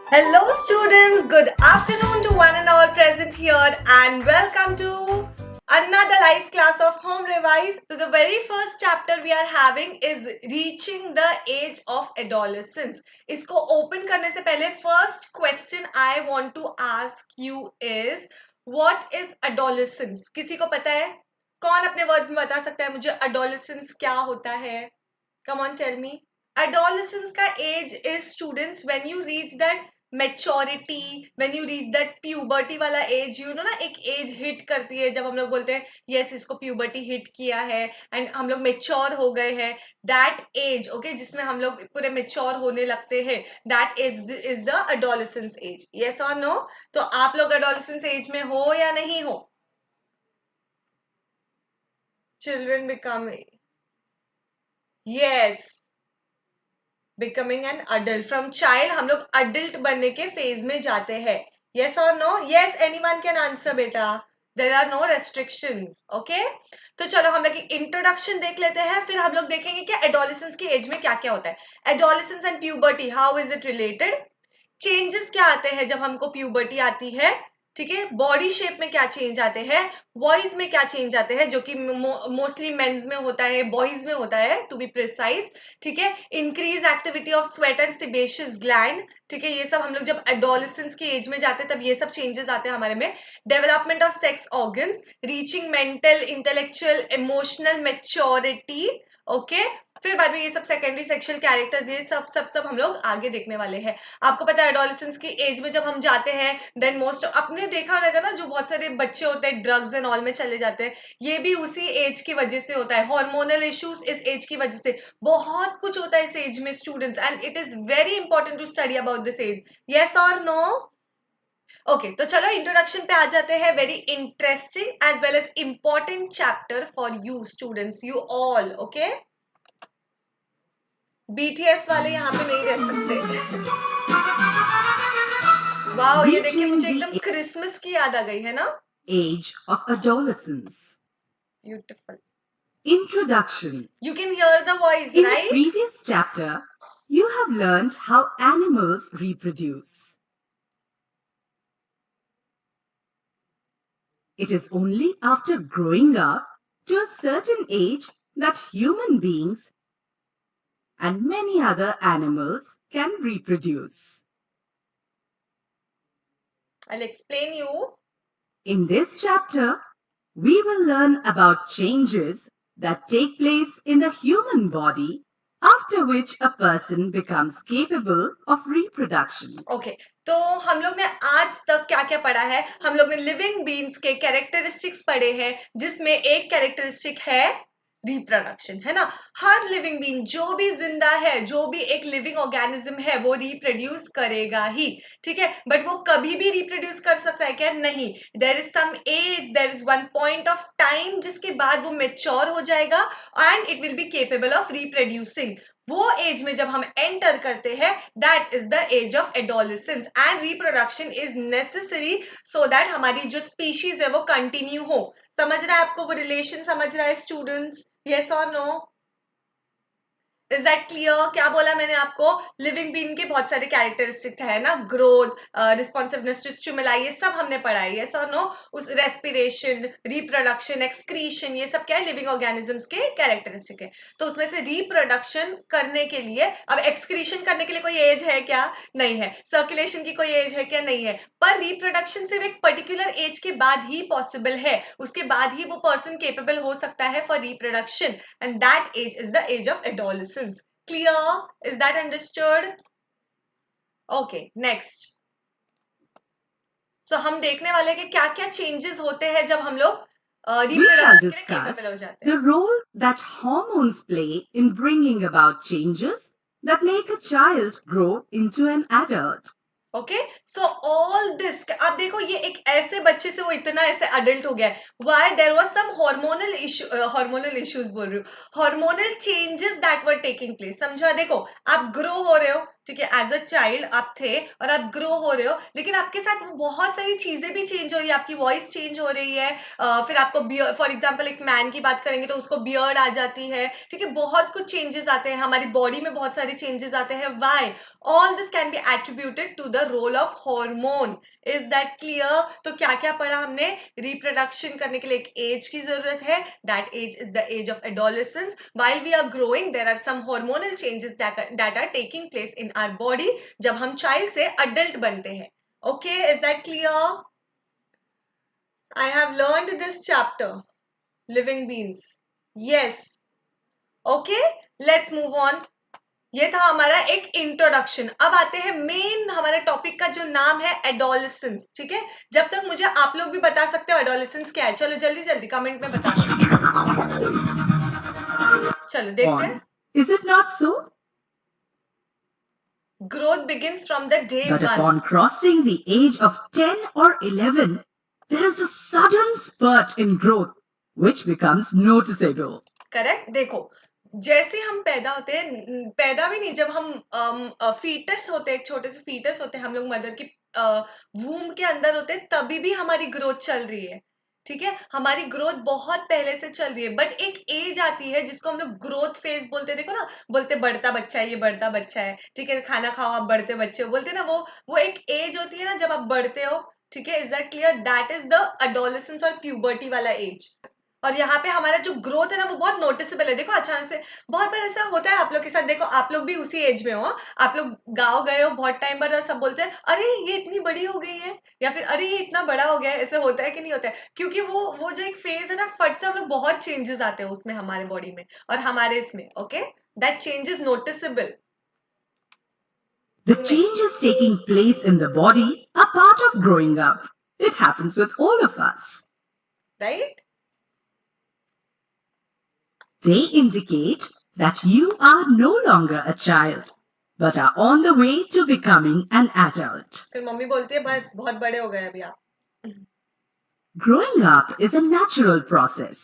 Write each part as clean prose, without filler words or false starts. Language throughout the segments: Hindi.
Hello students, good afternoon to one and all present here and welcome to another live class of Home Revise. So the very first chapter we are having is reaching the age of adolescence. इसको open करने से पहले first question I want to ask you is what is adolescence? किसी को पता है? कौन अपने words में बता सकता है मुझे adolescence क्या होता है? Come on, tell me. Adolescence का age is students when you reach that maturity, when you reach that puberty वाला age, you know ना एक age hit करती है जब हम लोग बोलते हैं yes इसको puberty hit किया है and हम लोग mature हो गए हैं. That age, okay, जिसमें हम लोग पूरे mature होने लगते हैं, that is the adolescence age. Yes or no? तो आप लोग adolescence age में हो या नहीं हो? Children becoming. Yes. Becoming an adult from child हम लोग अडल्ट बनने के फेज में जाते हैं. यस और no? Yes, anyone can answer बेटा. There are no restrictions. Okay, तो चलो हम लोग इंट्रोडक्शन देख लेते हैं, फिर हम लोग देखेंगे कि एडोलेसेंस की एज में क्या क्या होता है. Adolescence and puberty, how is it related? Changes क्या आते हैं जब हमको प्यूबर्टी आती है? ठीक है, बॉडी शेप में क्या चेंज आते हैं, वॉइस में क्या चेंज आते हैं, जो कि मोस्टली मेंस में होता है, बॉयज में होता है टू बी प्रिसाइज. ठीक है, increase activity of sweat and sebaceous gland. ठीक है, ये सब हम लोग जब एडोलेसेंस की एज में जाते हैं तब ये सब चेंजेस आते हैं हमारे में. Development of sex organs, reaching mental intellectual emotional maturity. Okay, फिर बाद में ये सब सेकेंडरी सेक्सुअल कैरेक्टर्स, ये सब सब सब हम लोग आगे देखने वाले हैं. आपको पता है एडोलेसेंस की एज में जब हम जाते हैं देन मोस्ट आपने देखा रहेगा ना, जो बहुत सारे बच्चे होते हैं ड्रग्स एंड ऑल में चले जाते हैं, ये भी उसी एज की वजह से होता है. हार्मोनल इश्यूज इस एज की वजह से, बहुत कुछ होता है इस एज में students, and it is very important to study about this age. Yes और नो? ओके, तो चलो इंट्रोडक्शन पे आ जाते हैं. Very interesting as well as important chapter for you students, you all. Okay, BTS वाले यहाँ पे नहीं रह सकते. वाओ, ये देखिए मुझे एकदम क्रिसमस की याद आ गई है ना. Age of adolescence. Beautiful. Introduction. You can hear the voice, In right? the previous chapter, you have learned how animals reproduce. It is only after growing up to a certain age that human beings and many other animals can reproduce. I'll explain you. In this chapter, we will learn about changes that take place in the human body, after which a person becomes capable of reproduction. Okay, तो हम लोग ने आज तक क्या क्या पढ़ा है? हम लोग ने लिविंग बीन्स के कैरेक्टरिस्टिक्स पढ़े हैं, जिसमें एक कैरेक्टरिस्टिक है रिप्रोडक्शन, है ना. हर लिविंग बीन, जो भी जिंदा है, जो भी एक लिविंग ऑर्गेनिज्म है, वो रिप्रोड्यूस करेगा ही. ठीक है, बट वो कभी भी रिप्रोड्यूस कर सकता है क्या? नहीं. There is some age, there is one point of time जिसके बाद वो मेच्योर हो जाएगा and it will be capable of reproducing. वो एज में जब हम एंटर करते हैं, that is the age of adolescence, and reproduction is necessary so that हमारी जो स्पीशीज है वो कंटिन्यू हो. समझ रहा है आपको वो रिलेशन? समझ रहा है स्टूडेंट्स? यस और नो? Is that clear? क्या बोला मैंने आपको? लिविंग बीन के बहुत सारे कैरेक्टरिस्टिक्स है ना, ग्रोथ, रिस्पॉन्सिवनेस टू स्टिमुलाई, ये सब हमने पढ़ा है. यस और नो? उस रेस्पिरेशन, रिप्रोडक्शन, एक्सक्रीशन, ये सब क्या है? लिविंग ऑर्गेनिजम्स के कैरेक्टरिस्टिक है. तो उसमें से रिप्रोडक्शन करने के लिए, अब एक्सक्रीशन करने के लिए कोई एज है क्या? नहीं है. सर्कुलेशन की कोई एज है क्या? नहीं है. पर रिप्रोडक्शन सिर्फ एक पर्टिकुलर एज के बाद ही पॉसिबल है, उसके बाद ही वो पर्सन केपेबल हो सकता है for reproduction, and that age is the age of adolescence. Clear? Is that understood? Okay, next. So हम देखने वाले कि क्या क्या changes होते हैं जब हम लोग We shall discuss the role that hormones play in bringing about changes that make a child grow into an adult. Okay, so all this, आप देखो ये एक ऐसे बच्चे से वो इतना ऐसे अडल्ट हो गया है. Why? There was some hormonal issues बोल रही हूँ, hormonal changes that were taking place. समझा? देखो आप ग्रो हो रहे हो, ठीक है, एज अ चाइल्ड आप थे और आप ग्रो हो रहे हो, लेकिन आपके साथ बहुत सारी चीजें भी चेंज हो रही है, आपकी वॉइस चेंज हो रही है, फिर आपको बियर्ड, फॉर एग्जाम्पल एक मैन की बात करेंगे तो उसको बियर्ड आ जाती है, ठीक है, बहुत कुछ चेंजेस आते हैं, हमारी बॉडी में बहुत सारे चेंजेस आते हैं. Why? All this can be attributed to the role of hormone. Is that clear? तो क्या क्या पढ़ा हमने? रिप्रोडक्शन करने के लिए एक एज की जरूरत है. That age is the age of adolescence. while we are growing there are some hormonal changes that are taking place in our body जब हम child से adult बनते हैं. Okay, is that clear? I have learned this chapter, living beings. Yes. Okay, let's move on. ये था हमारा एक इंट्रोडक्शन. अब आते हैं मेन हमारे टॉपिक का जो नाम है एडोलेसेंस. ठीक है, जब तक मुझे आप लोग भी बता सकते हो एडोलेसेंस क्या है. चलो जल्दी जल्दी कमेंट में बता दो. चलो देखते हैं. Is it not so? Growth begins from the day But one. upon crossing the age of 10 or 11, there is a sudden spurt in growth which becomes noticeable. Correct. देखो, जैसे हम पैदा होते हैं, पैदा भी नहीं, जब हम फीटस होते हैं, एक छोटे से फीटस होते हैं, हम लोग मदर की वूम के अंदर होते हैं, तभी भी हमारी ग्रोथ चल रही है. ठीक है, हमारी ग्रोथ बहुत पहले से चल रही है, बट एक एज आती है जिसको हम लोग ग्रोथ फेज बोलते हैं. देखो ना, बोलते बढ़ता बच्चा है, ये बढ़ता बच्चा है. ठीक है, खाना खाओ आप बढ़ते बच्चे हो, बोलते हैं ना, वो एक एज होती है ना जब आप बढ़ते हो. ठीक है, is that clear? That is the adolescence और प्यूबर्टी वाला एज. और यहाँ पे हमारा जो ग्रोथ है ना वो बहुत नोटिसेबल है. देखो अचानक से, बहुत बार ऐसा होता है आप लोग के साथ. देखो आप लोग भी उसी एज में हो, आप लोग गाँव गए हो बहुत टाइम बाद और सब बोलते हैं अरे ये इतनी बड़ी हो गई है, या फिर अरे ये इतना बड़ा हो गया है. ऐसे होता है कि नहीं होता है? क्योंकि वो जो एक फेज है ना, फट से हम लोग बहुत चेंजेस आते हैं उसमें, हमारे बॉडी में और हमारे इसमें. Okay, that change is noticeable. The changes taking place in the body are part of growing up. It happens with all of us. Right. They indicate that you are no longer a child, but are on the way to becoming an adult. फिर मम्मी बोलती है बस बहुत बड़े हो गए अभी आप. Growing up is a natural process.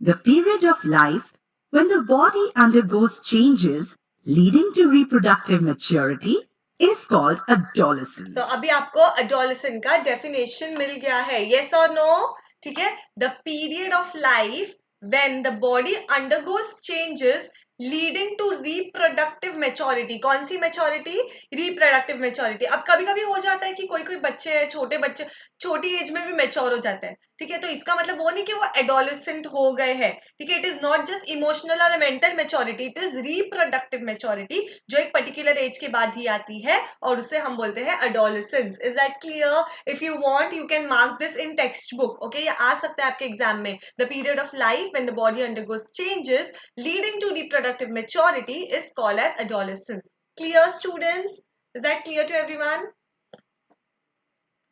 The period of life when the body undergoes changes leading to reproductive maturity is called adolescence. तो अभी आपको एडोलेसेंट का डेफिनेशन मिल गया है. यस और नो? ठीक है, the period of life when the body undergoes changes leading to reproductive maturity. कौन सी मेच्योरिटी? Reproductive maturity. अब कभी कभी हो जाता है कि कोई कोई बच्चे हैं, छोटे बच्चे छोटी एज में भी मेच्योर हो जाते हैं. ठीक है, तो इसका मतलब वो नहीं कि वो एडोलेसेंट हो गए हैं. ठीक है, it is not just emotional और mental maturity, it is reproductive maturity जो एक पर्टिकुलर एज के बाद ही आती है और उसे हम बोलते हैं adolescence. Is that clear? If you want you can mark this in text book. Okay, ये आ सकता है आपके एग्जाम में. The period of life when the body undergoes changes leading to reproductive maturity is called as adolescence. Clear, students? Is that clear to everyone?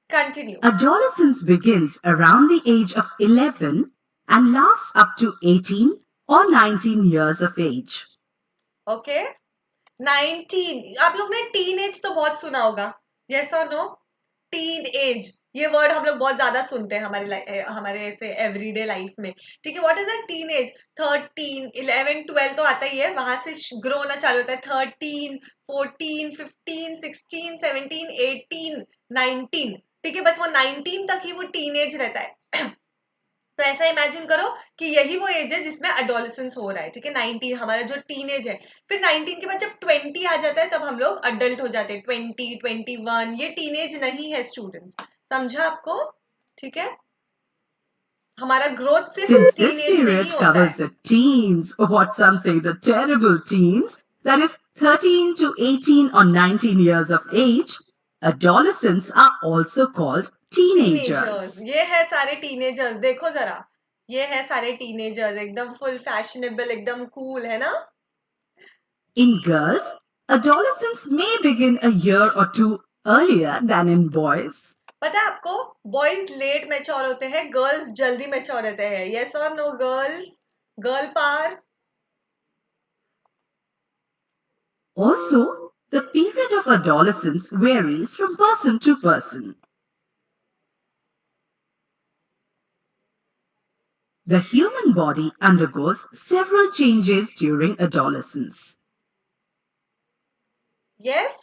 Continue. Adolescence begins around the age of 11 and lasts up to 18 or 19 years of age. Okay. 19. आप लोग ने टीन एज तो बहुत सुना होगा. Yes or no? Teen age, ये वर्ड हम लोग बहुत ज्यादा सुनते हैं हमारे ऐसे एवरीडे लाइफ में. ठीक है, what is that teen age? 13, 11, 12 तो आता ही है, वहां से ग्रो होना चालू होता है. 13, 14, 15, 16, 17, 18, 19. ठीक है, बस वो 19 तक ही वो टीन एज रहता है. तो ऐसा इमेजिन करो कि यही वो एज है जिसमें एडोलेसेंस हो रहा है. ठीक है, 19 हमारा जो टीनेज है. फिर 19 के बाद जब 20 आ जाता है तब हम लोग अडल्ट हो जाते हैं. 20, 21 ये टीनेज नहीं है स्टूडेंट्स. समझा आपको? ठीक है, हमारा ग्रोथ सिर्फ Since this टीनेज में period ही होता covers है. the teens, or what some say the terrible teens, that is 13 to 18 or 19 years of age, adolescents are also called teenagers. ये है सारे टीनेजर्स. देखो जरा, ये है सारे टीनेजर्स, एकदम फुल फैशनेबल, एकदम कूल है ना. In girls, adolescence may begin a year or two earlier than in boys. पता है आपको, बॉयज लेट मैच्योर होते हैं, गर्ल्स जल्दी मैच्योर होते हैं. यस और no girls? Girl power. Also, the period of adolescence varies from person to person. The human body undergoes several changes during adolescence. Yes?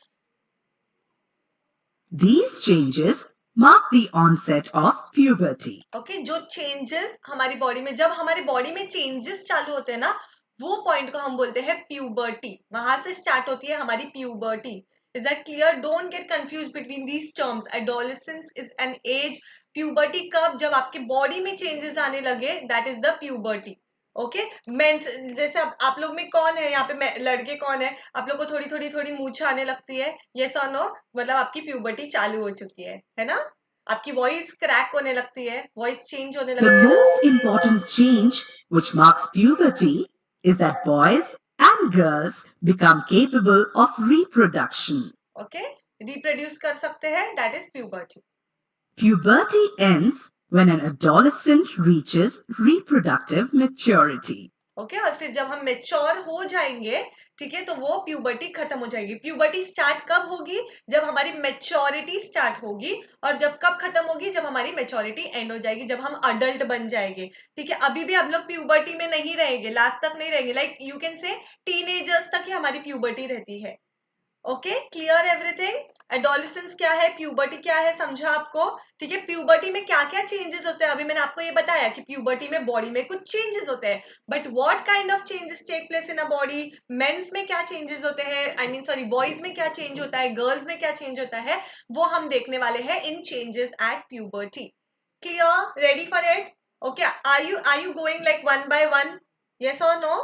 These changes mark the onset of puberty. Okay, जो changes हमारी body में, जब हमारी body में changes चालू होते हैं ना, वो point को हम बोलते हैं puberty. वहां से start होती है हमारी puberty. Is that clear? Don't get confused between these terms. Adolescence is an age. Puberty कब? जब आपके body में changes आने लगे, that is the puberty. Okay mens, जैसे आप लोग में कौन है यहाँ पे, लड़के कौन है, आप लोग को थोड़ी मूंछ आने लगती है, यस और नो, मतलब आपकी प्यूबर्टी चालू हो चुकी है ना? आपकी वॉइस क्रैक होने लगती है, वॉइस चेंज होने लगती है. The most important change which marks puberty is that boys and girls become capable of reproduction. Okay, reproduce कर सकते हैं, that is puberty. Puberty ends when an adolescent reaches reproductive maturity. Okay और फिर जब हम मेच्योर हो जाएंगे, ठीक है, तो वो प्यूबर्टी खत्म हो जाएगी. प्यूबर्टी स्टार्ट कब होगी? जब हमारी मेच्योरिटी स्टार्ट होगी. और जब कब खत्म होगी? जब हमारी मेच्योरिटी एंड हो जाएगी, जब हम अडल्ट बन जाएंगे. ठीक है, अभी भी हम लोग प्यूबर्टी में नहीं रहेंगे, लास्ट तक नहीं रहेंगे, like you can say teenagers तक ही हमारी प्यूबर्टी रहती है. Okay, clear everything? एडोलेसेंस क्या है, प्यूबर्टी क्या है, समझा आपको? ठीक है, प्यूबर्टी में क्या क्या चेंजेस होते हैं, अभी मैंने आपको ये बताया कि प्यूबर्टी में बॉडी में कुछ चेंजेस होते हैं, but what kind of changes take place in a body? Mens में क्या चेंजेस होते हैं, आई मीन सॉरी, बॉयज में क्या चेंज होता है, गर्ल्स में क्या चेंज होता है, वो हम देखने वाले हैं in changes at puberty. Clear? Ready for it? Okay, are you going like one by one, yes और no?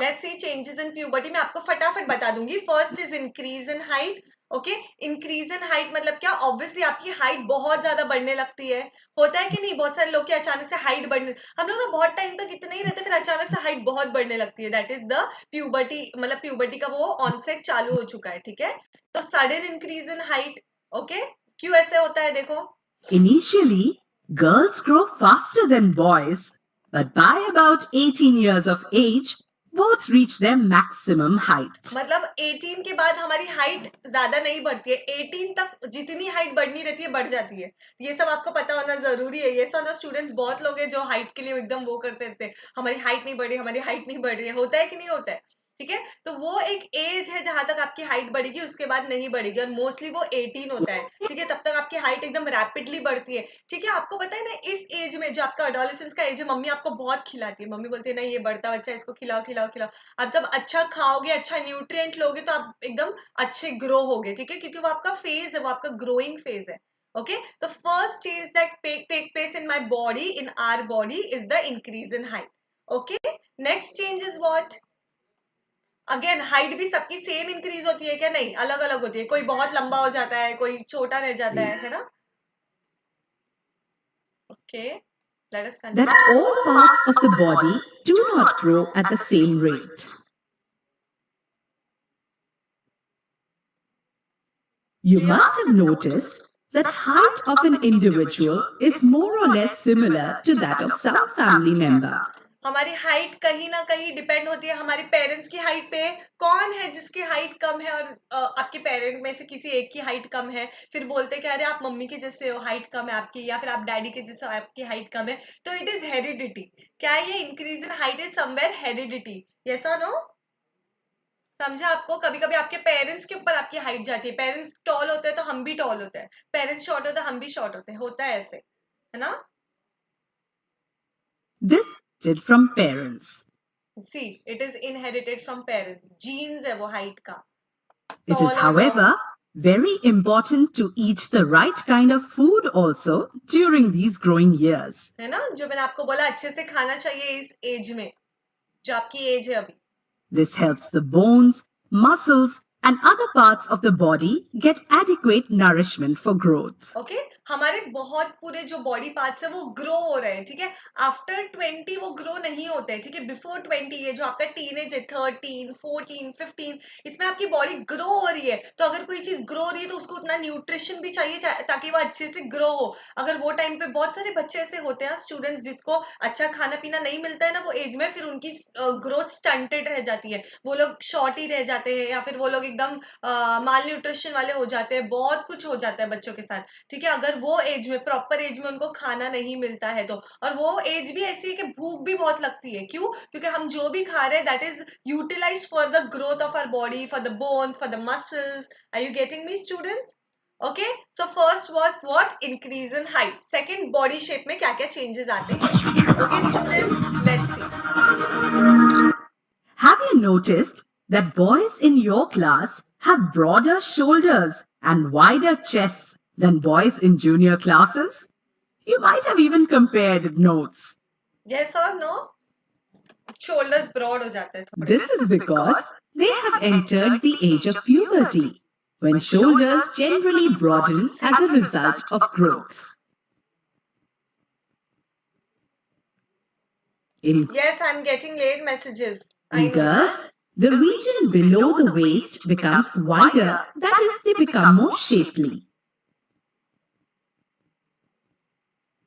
Let's see changes in puberty. मैं आपको फटाफट बता दूंगी. First is increase in height. Okay, increase in height मतलब क्या? ऑब्वियसली आपकी हाइट बहुत ज्यादा बढ़ने लगती है. होता है कि नहीं? बहुत सारे लोग के अचानक से हाइट बढ़ने, हम लोग ना बहुत टाइम तक इतने ही रहते, फिर अचानक से हाइट बहुत बढ़ने लगती है. दैट इज द प्यूबर्टी, मतलब प्यूबर्टी का वो ऑनसेट चालू हो चुका है. ठीक है, तो sudden increase in height. Okay, क्यों ऐसे होता है देखो. Initially, girls grow faster than boys, but by about 18 years of age, both reach their maximum height. मतलब 18 के बाद हमारी हाइट ज्यादा नहीं बढ़ती है, 18 तक जितनी हाइट बढ़नी रहती है बढ़ जाती है. ये सब आपको पता होना जरूरी है. ये सब ना स्टूडेंट्स बहुत लोग हैं जो हाइट के लिए एकदम वो करते रहते हैं, हमारी हाइट नहीं बढ़ रही, हमारी हाइट नहीं बढ़ रही है. होता है कि नहीं होता है? ठीक है, तो वो एक एज है जहां तक आपकी हाइट बढ़ेगी, उसके बाद नहीं बढ़ेगी, और मोस्टली वो 18 होता है. ठीक है, तब तक आपकी हाइट एकदम रैपिडली बढ़ती है. ठीक है, आपको पता है ना, इस एज में जो आपका एडोलेसेंस का एज है, मम्मी आपको बहुत खिलाती है. मम्मी बोलती है नहीं, ये बढ़ता बच्चा, इसको खिलाओ खिलाओ खिलाओ. आप जब अच्छा खाओगे, अच्छा न्यूट्रिएंट लोगे, तो आप एकदम अच्छे ग्रो होगे. ठीक है, क्योंकि वो आपका फेज है, वो आपका ग्रोइंग फेज है. ओके, तो first change that take place in my body, in our body, is the increase in height. Okay, next change is what? Again height भी सबकी सेम इंक्रीज होती है क्या? नहीं, अलग अलग होती है. कोई बहुत लंबा हो जाता है, कोई छोटा रह जाता है ना? Okay, let us That all parts of the body do not grow at the same rate. You must have noticed that height of an individual is more or less similar to that of some family member. हमारी हाइट कहीं ना कहीं डिपेंड होती है हमारे पेरेंट्स की हाइट पे. कौन है जिसकी हाइट कम है, और आपके पेरेंट में से किसी एक की हाइट कम है, फिर बोलते कि अरे आप मम्मी के जैसे हो, हाइट कम है आपकी, या फिर आप डैडी के जैसे हो, आपकी हाइट कम है, तो इट इज हेरिडिटी. क्या ये increase in height is somewhere heredity? Yes और नो? समझा आपको? कभी कभी आपके पेरेंट्स के ऊपर आपकी हाइट जाती है. पेरेंट्स टॉल होते हैं तो हम भी टॉल होते हैं, पेरेंट्स शॉर्ट होते हैं हम भी शॉर्ट होते हैं. होता है ऐसे, है ना? This is from parents. See, it is inherited from parents. Genes है वो height का. It is, however, very important to eat the right kind of food also during these growing years. है ना, जो मैंने आपको बोला, अच्छे से खाना चाहिए इस एज में, जो आपकी एज है अभी. This helps the bones, muscles, and other parts of the body get adequate nourishment for growth. Okay, हमारे बहुत पूरे जो बॉडी पार्ट्स है वो ग्रो हो रहे हैं. ठीक है, आफ्टर 20 वो ग्रो नहीं होते हैं. ठीक है, बिफोर 20, ये जो आपका टीनेज है, 13, 14, 15, इसमें आपकी बॉडी ग्रो हो रही है. तो अगर कोई चीज ग्रो हो रही है तो उसको उतना न्यूट्रिशन भी चाहिए ताकि वो अच्छे से ग्रो हो. अगर वो टाइम पे बहुत सारे बच्चे ऐसे होते हैं स्टूडेंट्स जिसको अच्छा खाना पीना नहीं मिलता है ना वो एज में, फिर उनकी ग्रोथ स्टंटेड रह जाती है, वो लोग शॉर्ट ही रह जाते हैं, या फिर वो लोग एकदम माल न्यूट्रिशन वाले हो जाते हैं. बहुत कुछ हो जाता है बच्चों के साथ. ठीक है, अगर अगर वो एज में, प्रॉपर एज में उनको खाना नहीं मिलता है तो, और वो एज भी ऐसी है कि भूख भी बहुत लगती है, क्यों? क्योंकि हम जो भी खा रहे हैं that is utilized for the growth of our body, for the bones, for the muscles. Are you getting me students? Okay, so first was what? Increase in height. Second, body shape में क्या क्या चेंजेस आते हैं. Okay students, let's see. Have you noticed that boys in your class have broader shoulders and wider chests than boys in junior classes? You might have even compared notes. Yes or no? Shoulders broad हो जाते हैं थोड़े. This is because they have entered the age of puberty, when shoulders generally broaden as a result of growth. Yes, I'm getting late messages. In girls, the region below the waist becomes wider, that is, they become more shapely.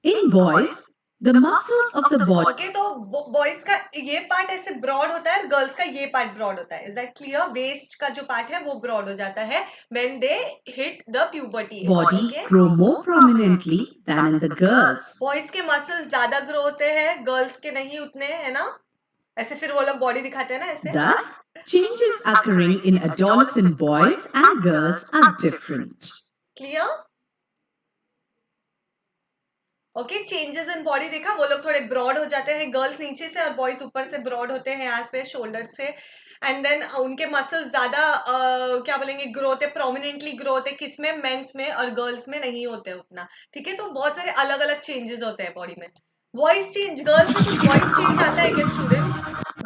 In boys, the muscles of the body. Okay, तो बॉयज का ये पार्ट ऐसे ब्रॉड होता है, गर्ल्स का ये पार्ट ब्रॉड होता है. Is that clear? वेस्ट का जो पार्ट है वो ब्रॉड हो जाता है when they hit the puberty. Body grow more prominently than in the girls. Boys के मसल्स ज्यादा ग्रो होते हैं, गर्ल्स के नहीं उतने, है ना? ऐसे फिर वो लोग बॉडी दिखाते हैं ना ऐसे. Thus, changes occurring in adolescent boys and girls are different. Clear? Okay, changes in body देखा, वो लोग थोड़े ब्रॉड हो जाते हैं, गर्ल्स नीचे से और बॉयज ऊपर से ब्रॉड होते हैं यहाँ पे शोल्डर से. एंड देन उनके मसल्स ज्यादा क्या बोलेंगे, ग्रो होते, प्रोमिनेंटली ग्रो होते. किसमें? मेंस में, और गर्ल्स में नहीं होते उतना. ठीक है, तो बहुत सारे अलग अलग चेंजेस होते हैं बॉडी में. वॉइस चेंज, गर्ल्स में कुछ वॉइस चेंज आता है क्या स्टूडेंट?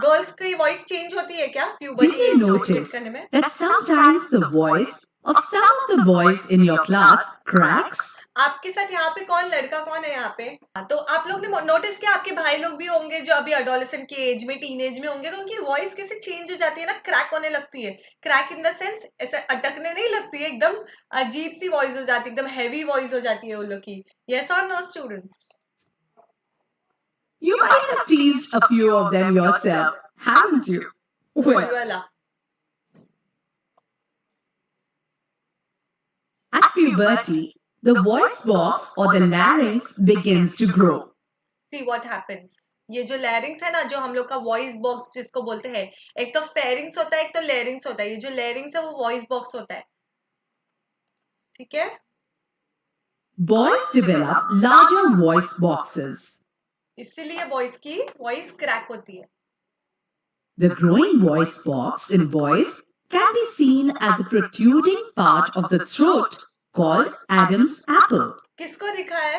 गर्ल्स की वॉइस चेंज होती है क्या Did you notice that sometimes the voice of some of the boys in your class cracks? आपके साथ यहाँ पे कौन लड़का कौन है यहाँ पे? तो आप लोग ने नोटिस किया, आपके भाई लोग भी होंगे जो अभी एडोलेसेंट की एज में, टीनेज में होंगे, तो उनकी वॉइस कैसे चेंज हो जाती है ना, क्रैक होने लगती है. क्रैक इन द सेंस ऐसे अटकने नहीं लगती है, एकदम अजीब सी वॉइस हो जाती है, एकदम हैवी वॉइस हो जाती है उन लोग की. यस और no students? You might have teased a few of them yourself, haven't you? Well, at puberty, the voice box or the larynx begins to grow. See what happens. ये जो लैरिंग्स है ना, जो हम लोग का वॉइस बॉक्स जिसको बोलते हैं, एक तो फेरिंग्स होता है, एक तो लैरिंग्स होता है. ये जो लैरिंग्स है वो वॉइस बॉक्स होता है. ठीक है? Boys develop larger voice boxes. इसीलिए बॉयज की वॉइस क्रैक होती है. The growing voice box in boys can be seen as a protruding part of the throat called Adam's apple. किसको दिखा है?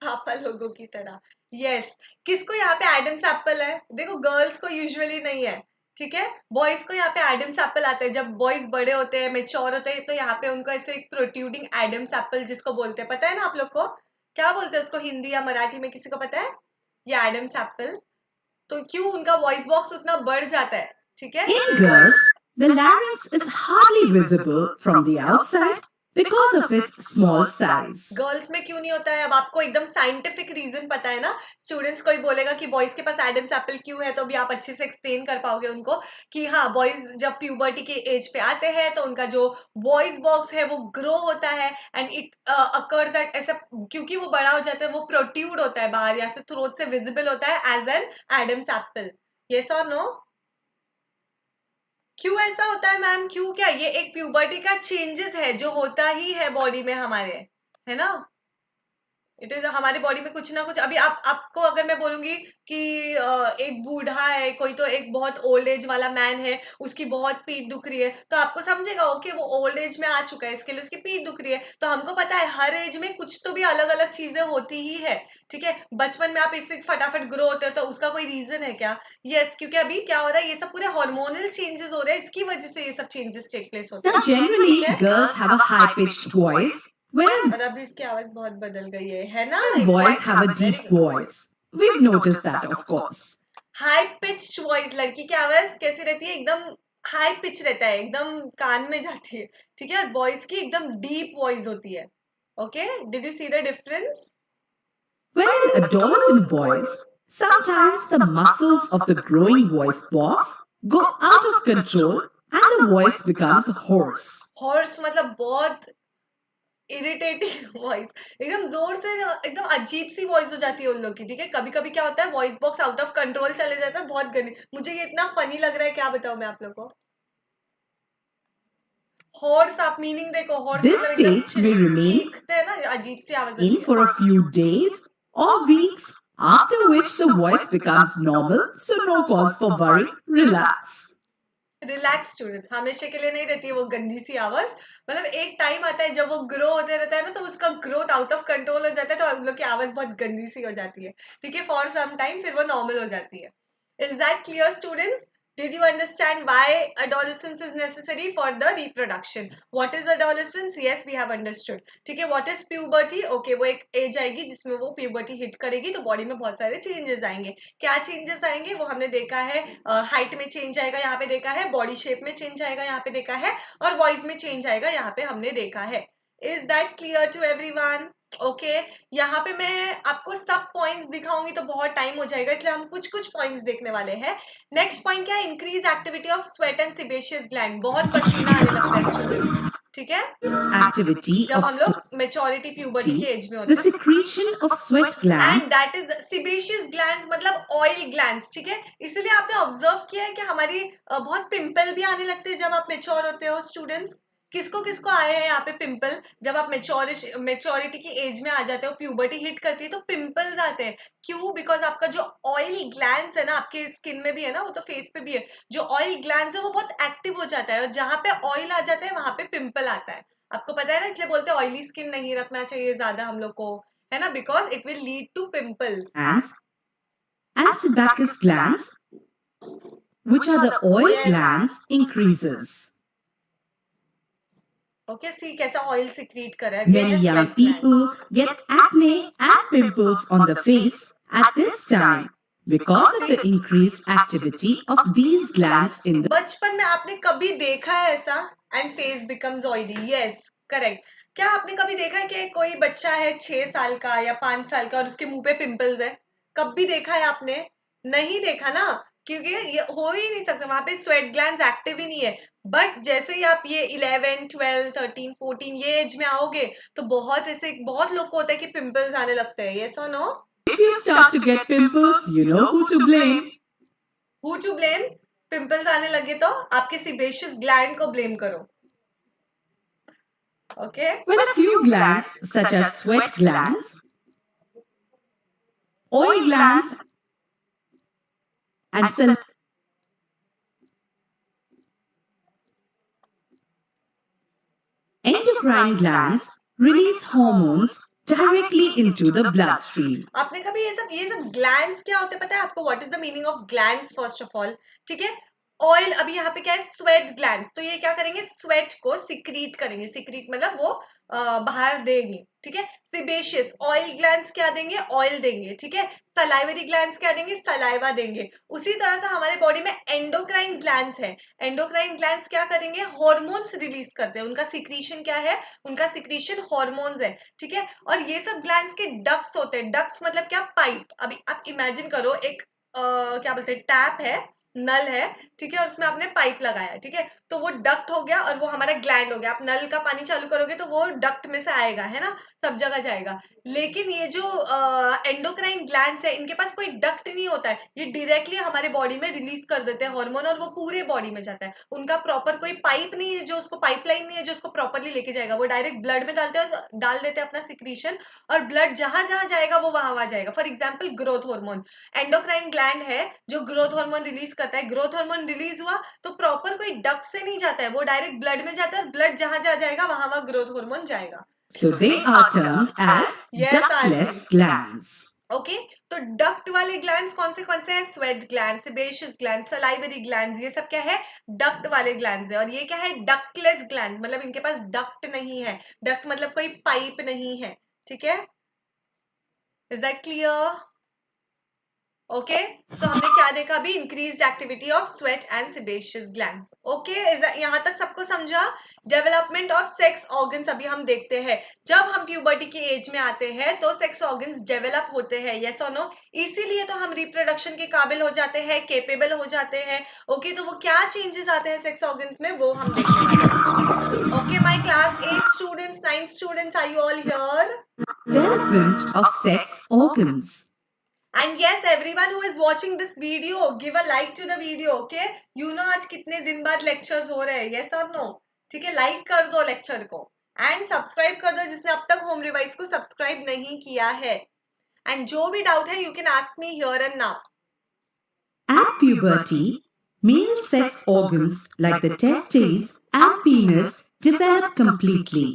पापा लोगों की तरह. यस, किसको यहाँ पे एडम्स एप्पल है? देखो, गर्ल्स को यूजुअली नहीं है. ठीक है, बॉयज को यहाँ पे एडम्स एप्पल आता है. जब बॉयज बड़े होते हैं, मेच्योर होते हैं, तो यहाँ पे उनको ऐसे एक प्रोट्रूडिंग एडम्स एप्पल जिसको बोलते हैं, पता है ना आप लोग को? क्या बोलते हैं उसको हिंदी या मराठी में, किसी को पता है? ये एडम्स एप्पल. तो क्यों उनका वॉइस बॉक्स उतना बढ़ जाता है? ठीक है. In girls, the larynx is hardly visible from the outside because of its small size. Girls में क्यों नहीं होता है? अब आपको एकदम साइंटिफिक रीजन पता है ना. स्टूडेंट्स कोई बोलेगा कि बॉयज के पास एडम्स एप्पल क्यों है, तो भी आप अच्छे से एक्सप्लेन कर पाओगे उनको कि हाँ, बॉयज जब प्यूबर्टी के एज पे आते हैं तो उनका जो वॉइस बॉक्स है वो ग्रो होता है एंड इट अकर्स एट ऐसा, क्योंकि वो बड़ा हो जाता है, वो प्रोट्यूड होता है बाहर, या से थ्रोट से विजिबल होता है as an Adam's apple. Yes और नो? क्यों ऐसा होता है मैम? क्यों? क्या ये एक प्यूबर्टी का चेंजेस है जो होता ही है बॉडी में हमारे, है ना? इट इज हमारी बॉडी में कुछ ना कुछ. अभी आपको अगर मैं बोलूंगी कि एक बूढ़ा है कोई, तो एक बहुत ओल्ड एज वाला मैन है, उसकी बहुत पीठ दुख रही है, तो आपको समझेगा ओके वो ओल्ड एज में आ चुका है, इसके लिए उसकी पीठ दुख रही है. तो हमको पता है हर एज में कुछ तो भी अलग अलग चीजें होती ही है. ठीक है, बचपन में आप इससे फटाफट ग्रो होते हो तो उसका कोई रीजन है क्या? यस, क्योंकि अभी क्या हो रहा है, ये सब पूरे हार्मोनल चेंजेस हो रहे हैं, इसकी वजह से ये सब चेंजेस टेक प्लेस होते हैं. Generally, girls have a high-pitched voice, whereas और अभी इसकी आवाज बहुत बदल गई है ना? boys have a deep voice. We've noticed that, of course. High pitched voice, लड़की की आवाज कैसी रहती है? एकदम हाई पिच रहता है, एकदम कान में जाती है. ठीक है, और बॉयज की एकदम डीप वॉइस होती है. Okay, did you see the difference? When in adolescent boys, sometimes the muscles of the growing voice box go out of control and the voice becomes hoarse. Horse मतलब बहुत इरिटेटिंग वॉइस, एकदम जोर से, एकदम अजीब सी वॉइस हो जाती है उन लोग की, ठीक है। कभी कभी क्या होता है, voice box out of control चले जाता है, बहुत गंदी। मुझे ये इतना फनी लग रहा है, क्या बताऊं मैं आप लोग को। हॉर्स, आप मीनिंग देखो, हॉर्स This मतलब एकदम state may remain चीखते हैं ना, अजीब सी आवाज in होती for a है। few days or weeks, after which the voice becomes normal, so no cause for worry. Relax. Relax students, हमेशा के लिए नहीं रहती है वो गंदी सी आवाज। मतलब एक टाइम आता है जब वो ग्रो होते रहता है ना, तो उसका ग्रोथ आउट ऑफ कंट्रोल हो जाता है, तो हम लोग की आवाज बहुत गंदी सी हो जाती है, ठीक है। फॉर सम टाइम फिर वो नॉर्मल हो जाती है। Is that clear students? Did you understand why adolescence is necessary for the reproduction? What is adolescence? Yes, we have understood. ठीक है, what is puberty? Okay, वो एक एज आएगी जिसमें वो puberty hit करेगी, तो बॉडी में बहुत सारे चेंजेस आएंगे। क्या चेंजेस आएंगे वो हमने देखा है, हाइट में चेंज आएगा, यहाँ पे देखा है, बॉडी शेप में चेंज आएगा, यहाँ पे देखा है, और वॉइस में चेंज आएगा, यहाँ पे हमने देखा है। Is that clear to everyone? Okay, यहाँ पे मैं आपको सब पॉइंट्स दिखाऊंगी तो बहुत टाइम हो जाएगा, इसलिए हम कुछ कुछ पॉइंट्स देखने वाले हैं। नेक्स्ट पॉइंट क्या है? Increase activity of sweat and sebaceous gland. बहुत पसीना आने लगता है स्टूडेंट्स, ठीक है, Activity जब of हम लोग मेच्योरिटी प्यूबर्टी के एज में the होते हैं। secretion of sweat glands and that is sebaceous glands, मतलब ऑयल ग्लैंड्स, ठीक है। इसलिए आपने ऑब्जर्व किया है कि हमारी बहुत पिंपल भी आने लगते हैं जब आप मेच्योर होते हो स्टूडेंट्स। किसको किसको आए हैं यहाँ पे पिंपल? जब आप मेच्योरिटी की एज में आ जाते हो, प्यूबर्टी हिट करती है, तो पिंपल्स आते हैं। क्यों? बिकॉज आपका जो ऑयल ग्लैंड्स है ना, आपके स्किन में भी है ना, वो तो फेस पे भी है, जो ऑयल ग्लैंड्स है वो बहुत एक्टिव हो जाता है, और जहां पे ऑयल आ जाता है वहां पे पिंपल आता है। आपको पता है ना, इसलिए बोलते हैं ऑयली स्किन नहीं रखना चाहिए ज्यादा हम लोग को, है ना, because it will lead to pimples. and sebaceous glands, which are the oil Yes. glands, increases. Okay, see कैसा ऑयल सिक्रीट कर रहा है। Many young people get acne and pimples on the face at this time because of the increased activity of these glands in the बचपन में आपने कभी देखा है ऐसा? And face becomes oily, yes correct. क्या आपने कभी देखा है कि कोई बच्चा है 6 साल का या 5 साल का और उसके मुंह पे पिंपल्स है? कभी देखा है आपने? नहीं देखा ना, क्योंकि ये हो ही नहीं सकता, वहां पे स्वेट ग्लैंड्स एक्टिव ही नहीं है। बट जैसे ही आप ये 11, 12, 13, 14 ये एज में आओगे, तो बहुत ऐसे बहुत लोग को होता है कि पिंपल्स आने लगते हैं। यस और no? If you start to get pimples, you know who to blame. Who to blame? Pimples आने लगे तो आपके सिबेशियस ग्लैंड को ब्लेम करो। Okay, When a few glands, such as sweat glands, oil glands, and endocrine glands release hormones directly into the bloodstream. आपने कभी ये सब ग्लैंड्स क्या होते हैं पता है आपको? What is the meaning of glands first of all? ठीक है, ऑयल, अभी यहाँ पे क्या है? Sweat glands. तो ये क्या करेंगे? स्वेट को सिक्रीट करेंगे। सिक्रीट मतलब वो बाहर देंगे, ठीक है। सिबेशियस ऑयल ग्लैंड्स क्या देंगे? ऑयल देंगे, ठीक है। सलाइवरी ग्लैंड्स क्या देंगे? सलाइवा देंगे। उसी तरह से हमारे बॉडी में एंडोक्राइन ग्लैंड्स है। एंडोक्राइन ग्लैंड्स क्या करेंगे? हॉर्मोन्स रिलीज करते हैं। उनका सिक्रीशन क्या है? उनका सिक्रीशन हॉर्मोन्स है, ठीक है। और ये सब ग्लैंड्स के डक्ट्स होते हैं। डक्ट्स मतलब क्या? पाइप। अभी आप इमेजिन करो, एक क्या बोलते हैं, टैप है, नल है, ठीक है, और उसमें आपने पाइप लगाया, ठीक है, तो वो डक्ट हो गया और वो हमारा ग्लैंड हो गया। आप नल का पानी चालू करोगे तो वो डक्ट में से आएगा, है ना, सब जगह जाएगा। लेकिन ये जो एंडोक्राइन ग्लैंड्स है, इनके पास कोई डक्ट नहीं होता है, ये डायरेक्टली हमारे बॉडी में रिलीज कर देते हैं हार्मोन, और वो पूरे बॉडी में जाता है। उनका प्रॉपर कोई पाइप नहीं है, जो उसको पाइपलाइन नहीं है जो उसको प्रॉपरली लेके जाएगा। वो डायरेक्ट ब्लड में डाल देते हैं अपना सिक्रीशन, और ब्लड जहां जहां जाएगा वो वहां वहां जाएगा। For example growth hormone, endocrine gland है जो ग्रोथ हार्मोन रिलीज करता है। ग्रोथ हार्मोन रिलीज हुआ तो प्रॉपर कोई डक्ट से नहीं जाता है, वो डायरेक्ट ब्लड में जाता है, और ब्लड जहां जहां जाएगा वहां वहां ग्रोथ हार्मोन जाएगा। So they are termed as ductless glands. Okay, तो डक्ट वाले ग्लैंड्स कौन से हैं? Sweat gland, sebaceous gland, salivary glands, ये सब क्या है? डक्ट वाले ग्लैंड्स है। और ये क्या है? डक्टलेस ग्लैंड्स, मतलब इनके पास डक्ट नहीं है। डक्ट मतलब कोई पाइप नहीं है, ठीक है। Is that clear? ओके तो हमने क्या देखा अभी, increased activity of sweat and sebaceous glands. Okay यहाँ तक सबको समझा? डेवलपमेंट ऑफ सेक्स ऑर्गन्स अभी हम देखते हैं। जब हम प्यूबर्टी की एज में आते हैं तो सेक्स ऑर्गन्स डेवलप होते हैं, यस और नो? इसीलिए तो हम रिप्रोडक्शन के काबिल हो जाते हैं, केपेबल हो जाते हैं। ओके तो वो क्या चेंजेस आते हैं सेक्स ऑर्गन्स में, वो हम देखने वाले हैं। Okay my class 8 students, 9 students, are you all here? Development of sex organs. And yes, everyone who is watching this video, give a like to the video, okay? You know आज कितने दिन बाद lectures हो रहे हैं, yes or no? ठीक है, like कर दो lecture को and subscribe कर दो जिसने अब तक home revise को subscribe नहीं किया है। And जो भी doubt है, you can ask me here and now. At puberty, male sex organs like the testes and penis develop completely.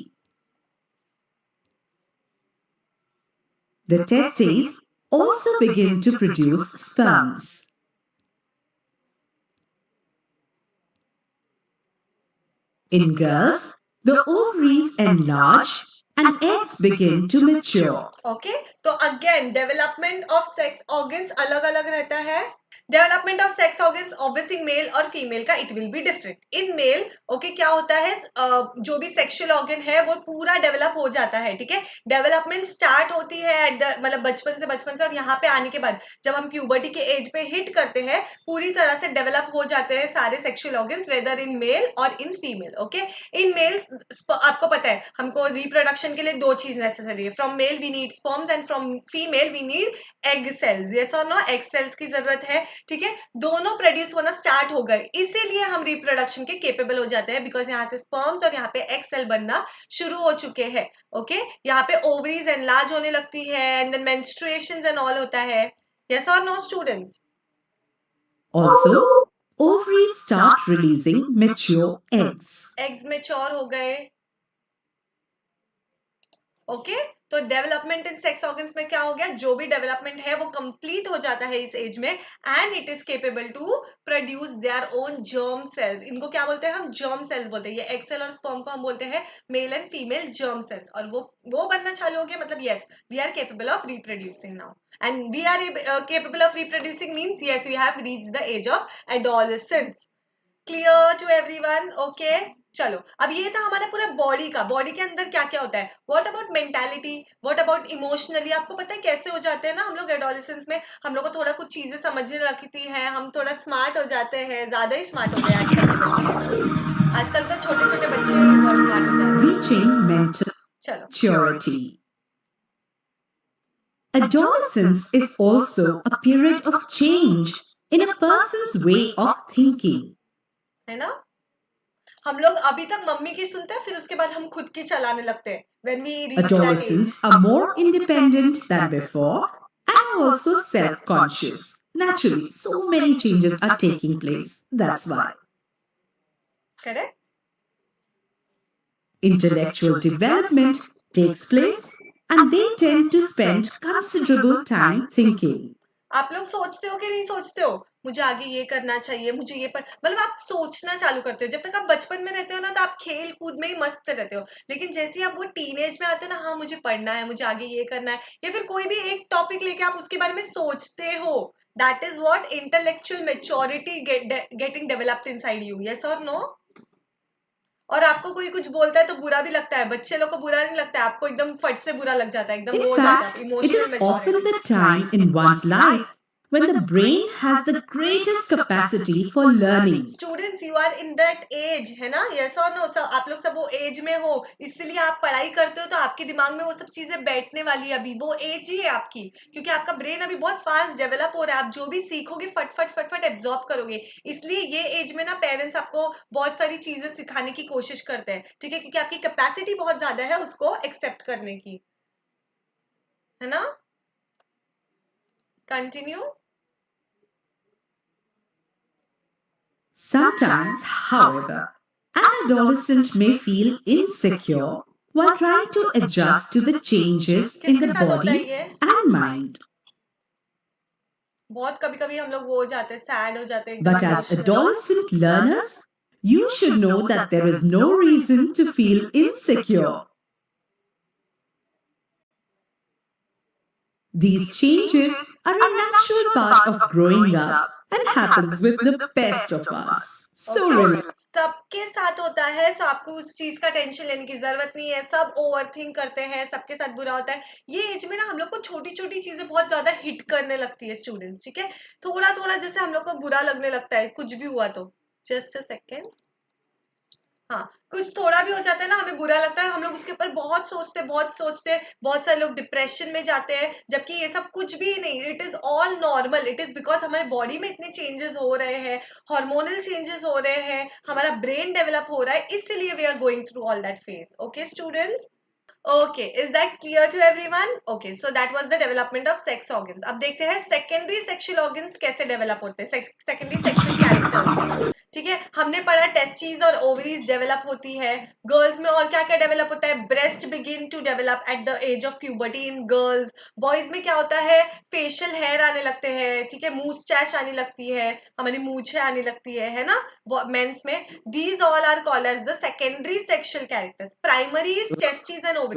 The testes also begin to produce sperms. In girls, the ovaries enlarge and eggs begin to mature. Okay, तो again development of sex organs अलग अलग रहता है। Development of sex organs obviously male और फीमेल का it will be different. In male okay क्या होता है, जो भी सेक्सुअल ऑर्गन है वो पूरा डेवलप हो जाता है, ठीक है? डेवलपमेंट स्टार्ट होती है एट मतलब बचपन से और यहाँ पे आने के बाद जब हम प्यूबर्टी के एज पे हिट करते हैं पूरी तरह से डेवलप हो जाते हैं सारे sexual organs, whether in male और in female. Okay in male आपको पता है हमको रिप्रोडक्शन के लिए दो चीज नेसेसरी है, from male we need sperms and from female we need egg cells, yes और नो? एग सेल्स की जरूरत है, ठीक है? दोनों प्रोड्यूस होना स्टार्ट हो गए, इसीलिए हम रिप्रोडक्शन के केपेबल हो जाते हैं, बिकॉज यहाँ से स्पर्म्स और यहाँ पे एग सेल बनना शुरू हो चुके हैं। ओके यहाँ पे ओवरीज एनलार्ज होने लगती है and then menstruations and all होता है, यस और no students? Also, ovaries start releasing mature eggs. Eggs mature हो गए। ओके तो डेवलपमेंट इन सेक्स ऑर्गन्स में क्या हो गया, जो भी डेवलपमेंट है वो कंप्लीट हो जाता है इस एज में and it is capable to produce their own germ cells. इनको क्या बोलते हैं हम? जर्म सेल्स बोलते हैं। ये एक्स सेल और स्पर्म को हम बोलते हैं male and female germ cells, और वो बनना चालू हो गया, मतलब yes we are capable of reproducing now and we are capable of reproducing means yes we have reached the age of adolescence. Clear to everyone? Okay चलो अब ये था हमारा पूरा बॉडी का। बॉडी के अंदर क्या क्या होता है? What about mentality, what about emotionally? आपको पता है कैसे हो जाते हैं ना हम लोग एडोलेसेंस में, हम लोग को थोड़ा कुछ चीजें समझने लगती है, हम थोड़ा स्मार्ट हो जाते हैं, ज्यादा ही स्मार्ट हो गए आजकल के बच्चे। आजकल तो छोटे छोटे बच्चे बहुत स्मार्ट हो जाते हैं। Reaching mental चलो maturity. Adolescence is also a period of change in a person's way of thinking. है ना? हम लोग अभी तक मम्मी की सुनते हैं, फिर उसके बाद हम खुद की चलाने लगते हैं। When we reach that age. Adolescents are more independent than before and also self-conscious. Naturally, so many changes are taking place. That's why. Correct? Intellectual development takes place and they tend to spend considerable time thinking. आप लोग सोचते हो कि नहीं सोचते हो मुझे आगे ये करना चाहिए, मुझे ये मतलब आप सोचना चालू करते हो। जब तक आप बचपन में रहते हो ना तो आप खेल कूद में ही मस्त रहते हो, लेकिन जैसे ही आप वो टीनेज में आते हो ना, हाँ मुझे पढ़ना है, मुझे आगे ये करना है, या फिर कोई भी एक टॉपिक लेके आप उसके बारे में सोचते हो, that is what intellectual maturity getting developed inside you, yes और नो? और आपको कोई कुछ बोलता है तो बुरा भी लगता है, बच्चे लोग को बुरा नहीं लगता है, आपको एकदम फट से बुरा लग जाता है, एकदम In वो हो जाता fact, है it emotional is often maturity. the time in one's life when the brain has the greatest capacity for learning. Students you are in that age, है ना? यस और नो? सब आप लोग सब वो एज में हो, इसलिए आप पढ़ाई करते हो तो आपके दिमाग में वो सब चीजें बैठने वाली है। अभी वो एज ही है आपकी, क्योंकि आपका ब्रेन अभी बहुत फास्ट डेवलप हो रहा है, आप जो भी सीखोगे फटफट फटफट एब्जॉर्ब करोगे। इसलिए ये एज में ना पेरेंट्स आपको बहुत सारी चीजें सिखाने की कोशिश करते हैं, ठीक है? क्योंकि आपकी कैपेसिटी बहुत ज्यादा है उसको एक्सेप्ट करने की, है ना? Continue. Sometimes, however, an adolescent may feel insecure while trying to adjust to the changes in the किसके साथ होता है body ये? and mind. बहुत कभी कभी हम लोग वो हो जाते हैं, सैड हो जाते हैं एकदम But as emotional। adolescent learners, you should know that there is no reason to feel insecure. These changes are a natural part of growing up and happens with the best of us. So सबके साथ होता है, सो आपको उस चीज का टेंशन लेने की जरूरत नहीं है. सब ओवरथिंक करते हैं, सबके साथ बुरा होता है. ये एज में ना हम लोग को छोटी छोटी चीजें बहुत ज्यादा हिट करने लगती है स्टूडेंट्स. ठीक है, थोड़ा थोड़ा जैसे हम लोग को बुरा लगने लगता है कुछ भी हुआ तो. Just a second. हाँ, कुछ थोड़ा भी हो जाता है ना, हमें बुरा लगता है, हम लोग उसके ऊपर बहुत सोचते बहुत सारे लोग डिप्रेशन में जाते हैं, जबकि ये सब कुछ भी नहीं. It is all normal. It is because हमारे बॉडी में इतने चेंजेस हो रहे हैं, हार्मोनल चेंजेस हो रहे हैं, हमारा ब्रेन डेवलप हो रहा है, इसलिए we are going through all that phase. Okay students? Okay, is that clear to everyone? Okay, so that was the development of sex organs. अब देखते हैं secondary sexual organs कैसे develop होते हैं, secondary sexual characters. ठीक है, हमने पढ़ा टेस्टिस और ओवरीज डेवलप होती है. गर्ल्स में और क्या क्या डेवलप होता है? Breast begin to develop at the age of puberty in girls. Boys में क्या होता है? फेशियल हेयर आने लगते हैं. ठीक है, मूस्टैच आने लगती है, हमारी मूछें आने लगती है ना. मेंस में these all are called as the secondary sexual characters. Primary is testis and ovaries.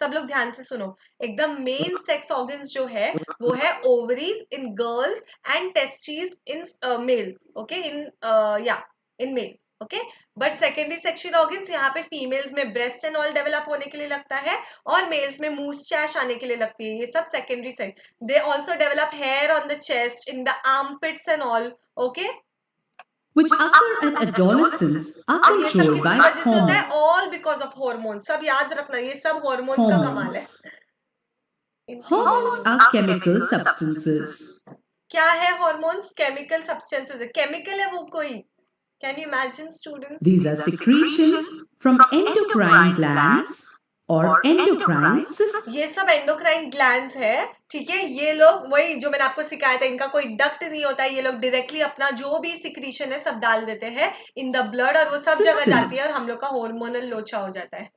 सब लोग ध्यान से सुनो, एकदम मेन सेक्स ऑर्गन्स जो है वो है ovaries in girls and testis in males. Okay, in males. Okay, but secondary sexual organs यहाँ पे फीमेल्स में ब्रेस्ट एंड ऑल डेवलप होने के लिए लगता है, और मेल्स में मूस्टैच आने के लिए लगती है. ये सब secondary sex. They also develop hair on the chest, in the armpits and all. Okay, which occur at adolescence are controlled by hormones. all because of hormones. सब याद रखना, ये सब hormones का कमाल है. Hormones are chemical substances. क्या है hormones? Chemical substances है. Chemical है वो कोई. Can you imagine, students? These are secretions from endocrine glands और endocrine systems. ये सब एंडोक्राइन ग्लैंड्स है. ठीक है, ये लोग वही जो मैंने आपको सिखाया था, इनका कोई डक्ट नहीं होता है. ये लोग डायरेक्टली अपना जो भी सिक्रीशन है सब डाल देते हैं इन द ब्लड, और वो सब जगह जाती है और हम लोग का हार्मोनल लोचा हो जाता है.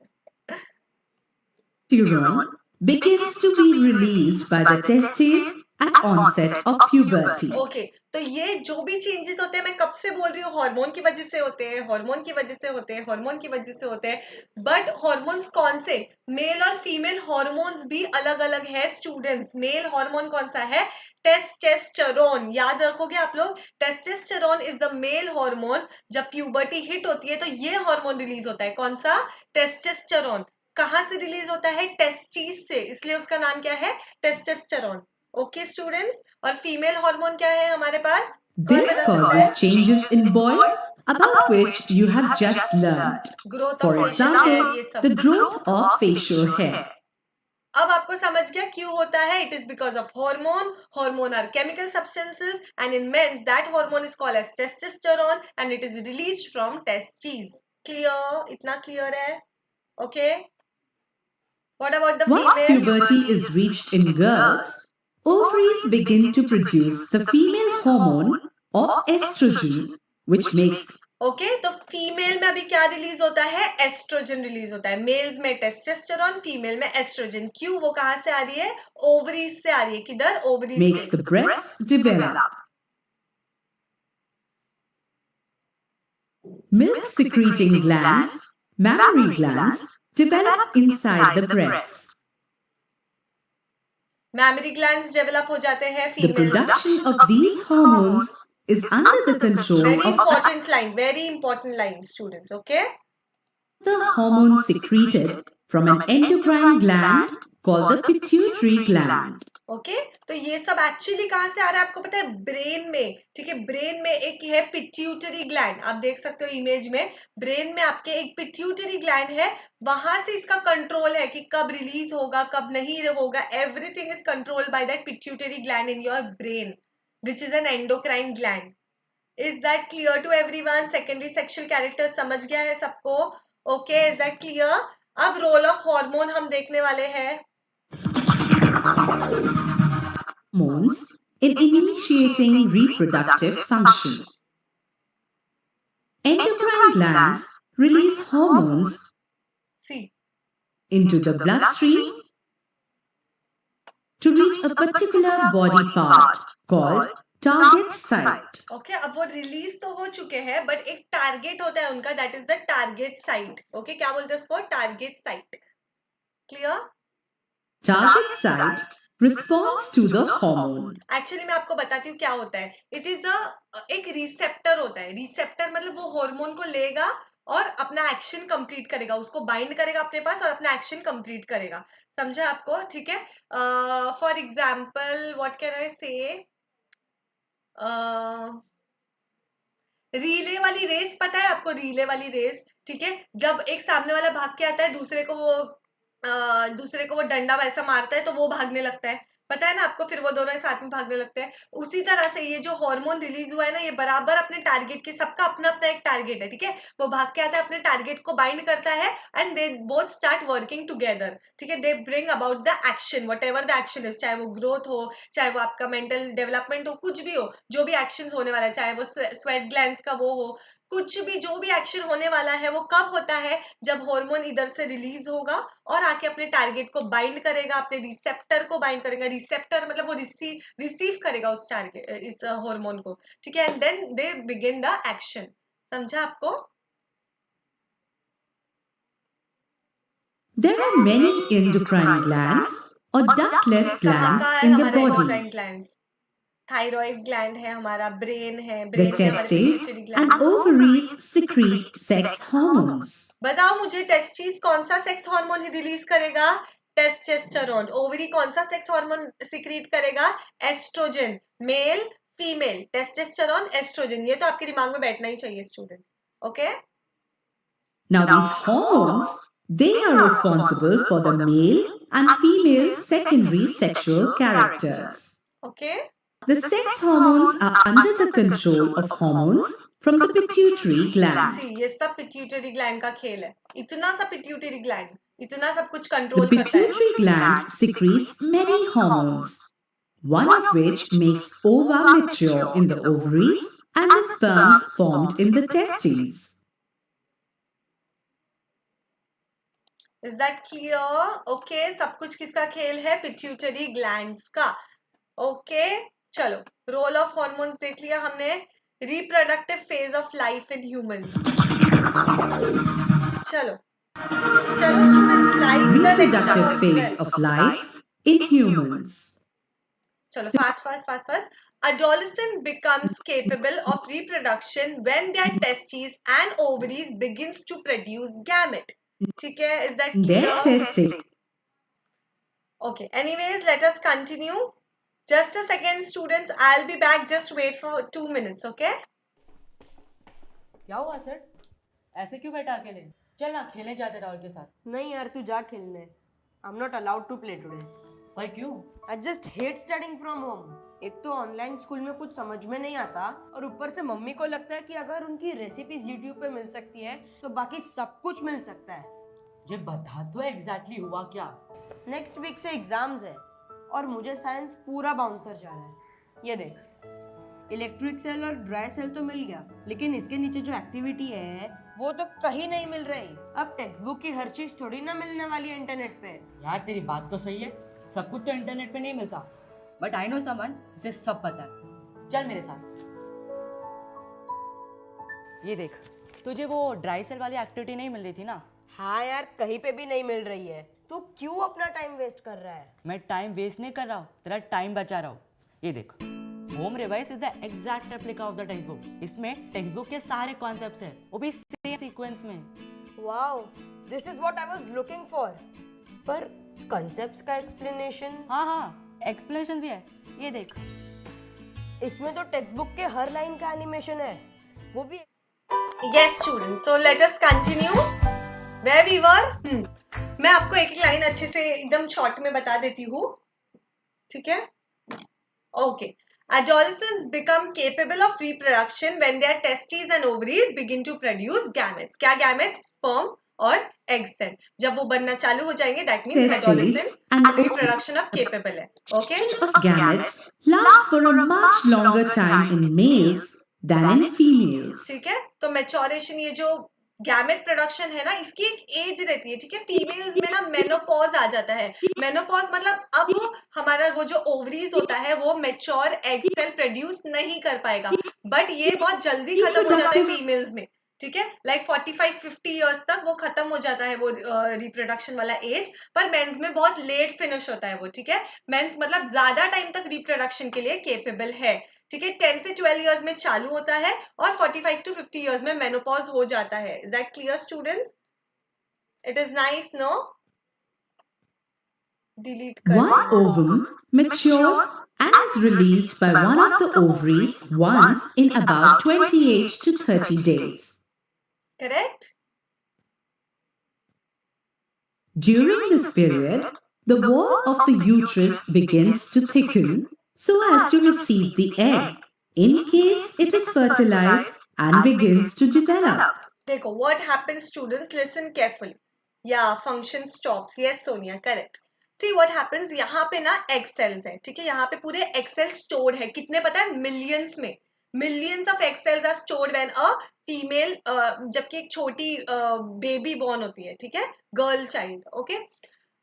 Testosterone begins to be released by the testes at onset of puberty. Okay, तो ये जो भी चेंजेस होते हैं, मैं कब से बोल रही हूँ, हार्मोन की वजह से होते हैं, हार्मोन की वजह से होते हैं, हार्मोन की वजह से होते हैं. बट हार्मोन्स कौन से? मेल और फीमेल हार्मोन्स भी अलग अलग है स्टूडेंट्स. मेल हार्मोन कौन सा है? टेस्टेस्टेरोन. याद रखोगे आप लोग, testosterone is the male hormone. जब प्यूबर्टी हिट होती है तो ये हार्मोन रिलीज होता है. कौन सा? टेस्टेस्टेरोन. कहाँ से रिलीज होता है? टेस्टिस से, इसलिए उसका नाम क्या है? टेस्टेस्टेरोन. ओके स्टूडेंट्स, और फीमेल हार्मोन क्या है हमारे पास? This causes changes in boys about which you have just learned. For example, the growth of facial hair. अब आपको समझ गया क्यों होता है? It is because of hormone. Hormone are chemical substances and in mens that hormone is called as testosterone and it is released from testis. Clear? इतना क्लियर है? Okay. What about the Once female? puberty is reached in girls, ovaries begin to produce the female hormone or estrogen, which makes okay, तो फीमेल में अभी क्या रिलीज होता है? एस्ट्रोजन रिलीज होता है. मेल्स में टेस्टोस्टेरोन, फीमेल में एस्ट्रोजन. क्यों? वो कहाँ से आ रही है? ओवरीज से आ रही है. किधर? Ovaries makes the breast develop. Milk secreting glands, mammary glands, develop inside the breasts. Memory glands develop हो जाते हैं The female. production of these hormones is under the control very of important line, very important line students. Okay, the hormone secreted from an endocrine gland called the pituitary gland. Okay, तो ये सब एक्चुअली कहाँ से आ रहा है आपको पता है? ब्रेन में. ठीक है, ब्रेन में एक है पिट्यूटरी ग्लैंड. आप देख सकते हो इमेज में, ब्रेन में आपके एक पिट्यूटरी ग्लैंड है. वहां से इसका कंट्रोल है कि कब रिलीज होगा, कब नहीं होगा. Everything is controlled by that pituitary gland in your brain, which is an endocrine gland. Is that clear to everyone? Secondary sexual character समझ गया है सबको? Okay, is that clear? अब रोल ऑफ हार्मोन हम देखने वाले हैं. Hormones in initiating reproductive function. Endocrine glands release hormones See, into the bloodstream to reach a particular body part called target site. Okay, अब वो रिलीज तो हो चुके हैं, बट एक टारगेट होता है उनका, that is the target site. Okay, क्या बोलते हैं उसको? Target site. Clear? Target site responds to the hormone. Actually मैं आपको बताती हूँ क्या होता है. इट इज एक रिसेप्टर होता है. रिसेप्टर मतलब वो हार्मोन को लेगा और अपना एक्शन कंप्लीट करेगा, उसको बाइंड करेगा अपने पास और अपना एक्शन कंप्लीट करेगा. समझा आपको? ठीक है. For example what can I से, रिले वाली रेस पता है आपको? रिले वाली रेस, ठीक है, जब एक सामने वाला भाग के आता है, दूसरे को वो डंडा वैसा मारता है तो वो भागने लगता है, पता है ना आपको? फिर वो दोनों साथ में भागने लगते हैं. उसी तरह से ये जो हार्मोन रिलीज हुआ है ना, ये बराबर अपने टारगेट के, सबका अपना अपना एक टारगेट है, ठीक है. वो भाग के आता है, अपने टारगेट को बाइंड करता है and they both start working together. ठीक है. They bring about the action, what ever the action is, चाहे वो ग्रोथ हो, चाहे वो आपका मेंटल डेवलपमेंट हो, कुछ भी हो, जो भी एक्शन होने वाला है, चाहे वो स्वेट ग्लैंड्स का वो हो, कुछ भी, जो भी एक्शन होने वाला है वो कब होता है? जब हार्मोन इधर से रिलीज होगा और आके अपने टारगेट को बाइंड करेगा, अपने रिसेप्टर को बाइंड करेगा. रिसेप्टर मतलब वो रिसीव करेगा उस टारगेट, इस हार्मोन को. ठीक है. And then they begin the action. समझा आपको? There are many endocrine glands or ductless glands in the body. Glands, thyroid gland है हमारा, ब्रेन है, The ब्रेन में हमारे testes pituitary and gland. ovaries secrete sex hormones. बताओ मुझे, टेस्टिस कौन सा सेक्स हार्मोन रिलीज करेगा? टेस्टोस्टेरोन. ओवरी कौन सा सेक्स हार्मोन सीक्रेट करेगा? Estrogen. Male female, testosterone estrogen. ये तो आपके दिमाग में बैठना ही चाहिए student. Okay. Now these hormones, they are responsible for the male and female secondary sexual characters. Okay. The sex hormones are under the control of hormones from the pituitary gland. सी, ये सब पिट्यूटरी ग्लैंड का खेल है. इतना सा पिट्यूटरी ग्लैंड इतना सब कुछ The कंट्रोल करता है. pituitary gland secretes many hormones, one of which makes ova mature in the ovaries and the sperms formed in the testes. Is that clear? Okay. सब कुछ किसका खेल है? पिट्यूटरी ग्लैंड्स का. ओके. चलो, रोल ऑफ हार्मोन्स देख लिया हमने. Reproductive phase of life in humans. चलो Reproductive phase of life in humans. चलो, fast. Adolescent becomes capable of reproduction when their testes and ovaries begins to produce gamete. ठीक है. Is that clear? Their testes. Okay. Anyways, let us continue. Just a second, students. I'll be back. Just wait for 2 minutes. Okay? क्या हुआ सर? ऐसे क्यों बैठा अकेले? चल ना खेलने जाते राहुल के साथ. नहीं यार, तू जा खेलने. I'm not allowed to play today. पर क्यों? I just hate studying from home. एक तो ऑनलाइन स्कूल में कुछ समझ में नहीं आता और ऊपर से मम्मी को लगता है कि अगर उनकी रेसिपीज यूट्यूब पे मिल सकती है तो बाकी सब कुछ मिल सकता है. ये बता तो एग्जैक्टली हुआ क्या? नेक्स्ट वीक से एग्जाम्स है और मुझे साइंस पूरा बाउंसर जा रहा है. ये देख, इलेक्ट्रिक सेल और ड्राई सेल तो मिल गया, लेकिन इसके नीचे जो एक्टिविटी है वो तो कहीं नहीं मिल रही. अब टेक्स्ट बुक की हर चीज थोड़ी ना मिलने वाली है इंटरनेट पे. यार तेरी बात तो सही है, सब कुछ तो इंटरनेट पे नहीं मिलता. बट आई नो समवन जिसे सब पता है. चल मेरे साथ. ये देख, तुझे वो ड्राई सेल वाली एक्टिविटी नहीं मिल रही थी ना? हाँ यार, कहीं पे भी नहीं मिल रही है. तू क्यों अपना टाइम वेस्ट कर रहा है? मैं टाइम वेस्ट नहीं कर रहा हूँ, तेरा टाइम बचा रहा हूँ. ये देख, home revise is the exact replica of the text book. इसमें टेक्स्ट बुक के सारे कॉन्सेप्ट्स हैं, वो भी सेम सीक्वेंस में. Wow, this is what I was looking for. पर कॉन्सेप्ट्स का एक्सप्लेनेशन? हाँ, एक्सप्लेनेशन भी है. ये देख, इसमें तो टेक्स्ट बुक के हर लाइन का एनिमेशन है, वो भी. Yes, students. So let us continue. Where we were? मैं आपको एक लाइन अच्छे से एकदम शॉर्ट में बता देती हूँ. ठीक है? Okay. Adolescents become capable of reproduction when their testes and ovaries begin to produce gametes. क्या gametes? Sperm और egg cell. जब वो बनना चालू हो जाएंगे, that means adolescent reproduction अब capable है. Okay? Of gametes lasts for a much longer time in males than in females. ठीक है. तो मैच्योरेशन, ये जो गैमेट प्रोडक्शन है ना, इसकी एक एज रहती है. ठीक है. फीमेल्स में ना मेनोपॉज आ जाता है. मेनोपॉज मतलब अब हमारा वो जो ओवरीज होता है वो मैच्योर एग सेल प्रोड्यूस नहीं कर पाएगा, बट ये बहुत जल्दी खत्म हो जाता है फीमेल्स में. ठीक है, लाइक 45-50 ईयर्स तक वो खत्म हो जाता है वो रिप्रोडक्शन वाला एज, पर मेंस में बहुत लेट फिनिश होता है वो, ठीक है। मेंस मतलब ज्यादा टाइम तक रिप्रोडक्शन के लिए केपेबल है, ठीक है। 10 से 12 ईयर्स में चालू होता है और 45 to 50 ईयर्स में मेनोपॉज हो जाता है। Is that clear students? It is nice, no? Delete कर One ovum matures and is released by one of the ovaries once in about 28 to 30 days. Correct. During this period, the wall of the uterus begins to thicken so as to receive the egg in case it is fertilized and begins to develop. देखो what happens students, listen carefully. Yeah, function stops. Yes Sonia, correct. See what happens, यहाँ पे ना egg cells है, ठीक है। यहाँ पे पूरे egg cells stored है, कितने पता है? मिलियंस में। Millions of egg cells are stored when a female जबकि एक छोटी बेबी बॉर्न होती है, ठीक है, गर्ल चाइल्ड, ओके।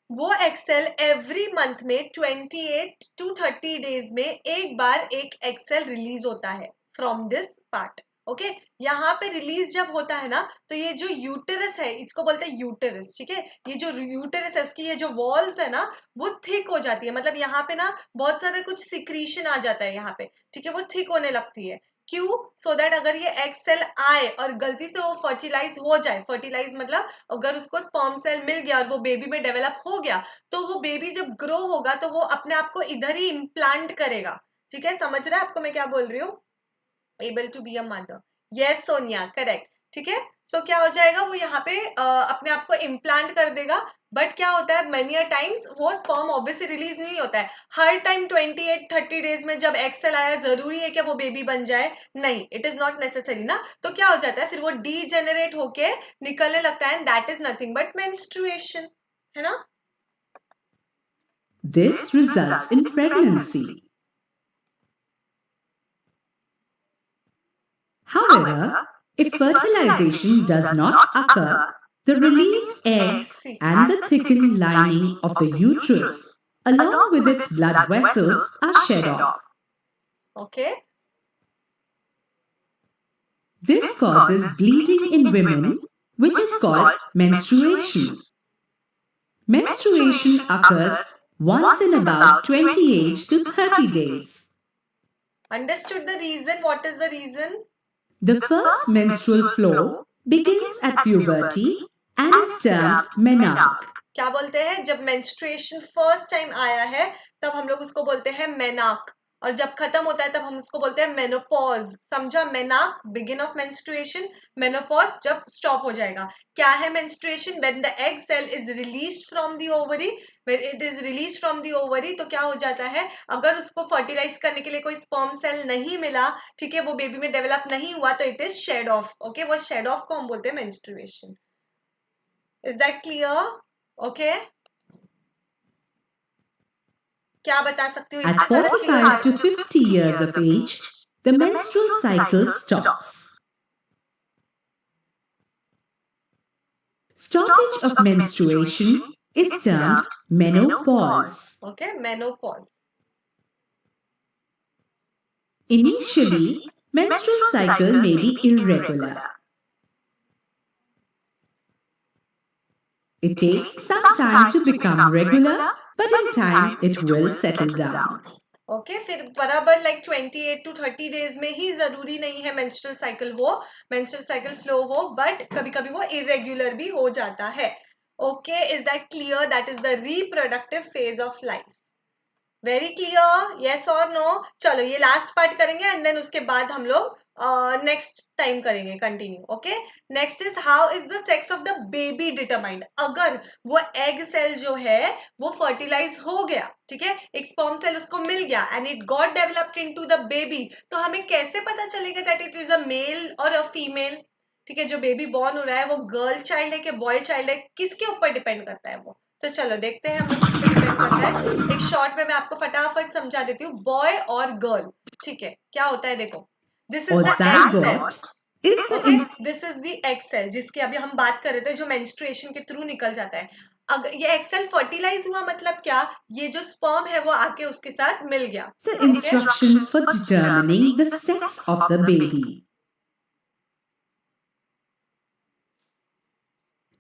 वो egg cell एवरी मंथ में 28 to 30 डेज में एक बार एक egg cell रिलीज होता है फ्रॉम दिस पार्ट, ओके। यहाँ पे रिलीज जब होता है ना, तो ये जो यूटेरस है, इसको बोलते हैं यूटेरस, ठीक है। ये जो यूटेरस है, उसकी ये जो वॉल्स है ना, वो थिक हो जाती है। मतलब यहाँ पे ना बहुत सारा कुछ सिक्रीशन आ जाता है यहाँ पे, ठीक है, वो थिक होने लगती है। क्यों? सो दैट अगर ये एग सेल आए और गलती से वो फर्टिलाइज हो जाए, फर्टिलाइज मतलब अगर उसको स्पर्म सेल मिल गया और वो बेबी में डेवलप हो गया, तो वो बेबी जब ग्रो होगा तो वो अपने आप को इधर ही इम्प्लांट करेगा, ठीक है। समझ रहे हैं आपको मैं क्या बोल रही हूँ? Able to be a mother. Yes Sonia, correct, ठीक है। सो क्या हो जाएगा, वो यहाँ पे अपने आप को इम्प्लांट कर देगा। बट क्या होता है, मेनी अ टाइम्स वो स्पर्म ऑब्वियसली रिलीज नहीं होता है हर टाइम। 28-30 डेज में जब एक्स सेल आया जरूरी है कि वो बेबी बन जाए? नहीं, इट इज नॉट नेसेसरी ना। तो क्या हो जाता है, फिर वो डीजेनरेट होके निकलने लगता है, and that is nothing but menstruation, है ना। This results in pregnancy. However, if fertilization does not occur, the released egg and the thickened lining of the uterus, along with its blood vessels, are shed off. Okay. This causes bleeding in women, which is called menstruation. Menstruation occurs once in about 28 to 30 days. Understood the reason? What is the reason? The first menstrual flow begins at puberty and is termed menarche. क्या बोलते हैं, जब मेंस्ट्रुएशन फर्स्ट टाइम आया है तब हम लोग उसको बोलते हैं मेनार्क, और जब खत्म होता है तब हम उसको बोलते हैं मेनोपॉज। समझा? Menarche begin of menstruation, menopause जब स्टॉप हो जाएगा। क्या है menstruation? When the egg cell is released from the ovary, when it is released from the ovary, तो क्या हो जाता है, अगर उसको फर्टिलाइज करने के लिए कोई स्पर्म सेल नहीं मिला, ठीक है, वो बेबी में डेवलप नहीं हुआ, तो it is shed off, okay. वो शेड ऑफ को हम बोलते हैं menstruation. Is that clear? Okay. क्या बता सकती हूँ At 45 to 50 years of age, the menstrual cycle stops. Stoppage of menstruation is termed menopause. Okay, menopause. Initially, menstrual cycle may be irregular. It takes some time to become regular, but in time it will settle down. Okay, फिर बराबर लाइक 28 to 30 डेज में ही, जरूरी नहीं है मेंस्ट्रुअल साइकिल हो, मेंस्ट्रुअल साइकिल फ्लो हो, बट कभी कभी वो इरेग्युलर भी हो जाता है। Okay, is that clear? That is the reproductive phase of life. Very clear? Yes और नो? चलो ये लास्ट पार्ट करेंगे एंड देन उसके बाद हम लोग नेक्स्ट टाइम करेंगे continue. Okay, next is how is the sex of the baby determined. अगर वो एग सेल जो है वो फर्टिलाइज हो गया, ठीक है, एक स्पर्म सेल उसको मिल गया and it got developed into the baby, तो हमें कैसे पता चलेगा that it is a male और अ फीमेल? ठीक है, जो बेबी बॉर्न हो रहा है वो गर्ल चाइल्ड है कि बॉय चाइल्ड है, किसके ऊपर डिपेंड करता है वो? तो चलो देखते हैं हम लोग किस पे डिपेंड करता है। एक शॉर्ट में मैं आपको फटाफट समझा देती हूँ, बॉय और गर्ल, ठीक है। क्या होता है, देखो, this is Or the egg cell, zygote is the okay, this is the egg cell जिसकी अभी हम बात कर रहे थे, जो मेंस्ट्रुएशन के थ्रू निकल जाता है। अगर ये एग सेल फर्टिलाइज हुआ मतलब क्या, ये जो स्पर्म है वो आके उसके साथ मिल गया। the instruction for determining the sex of the baby.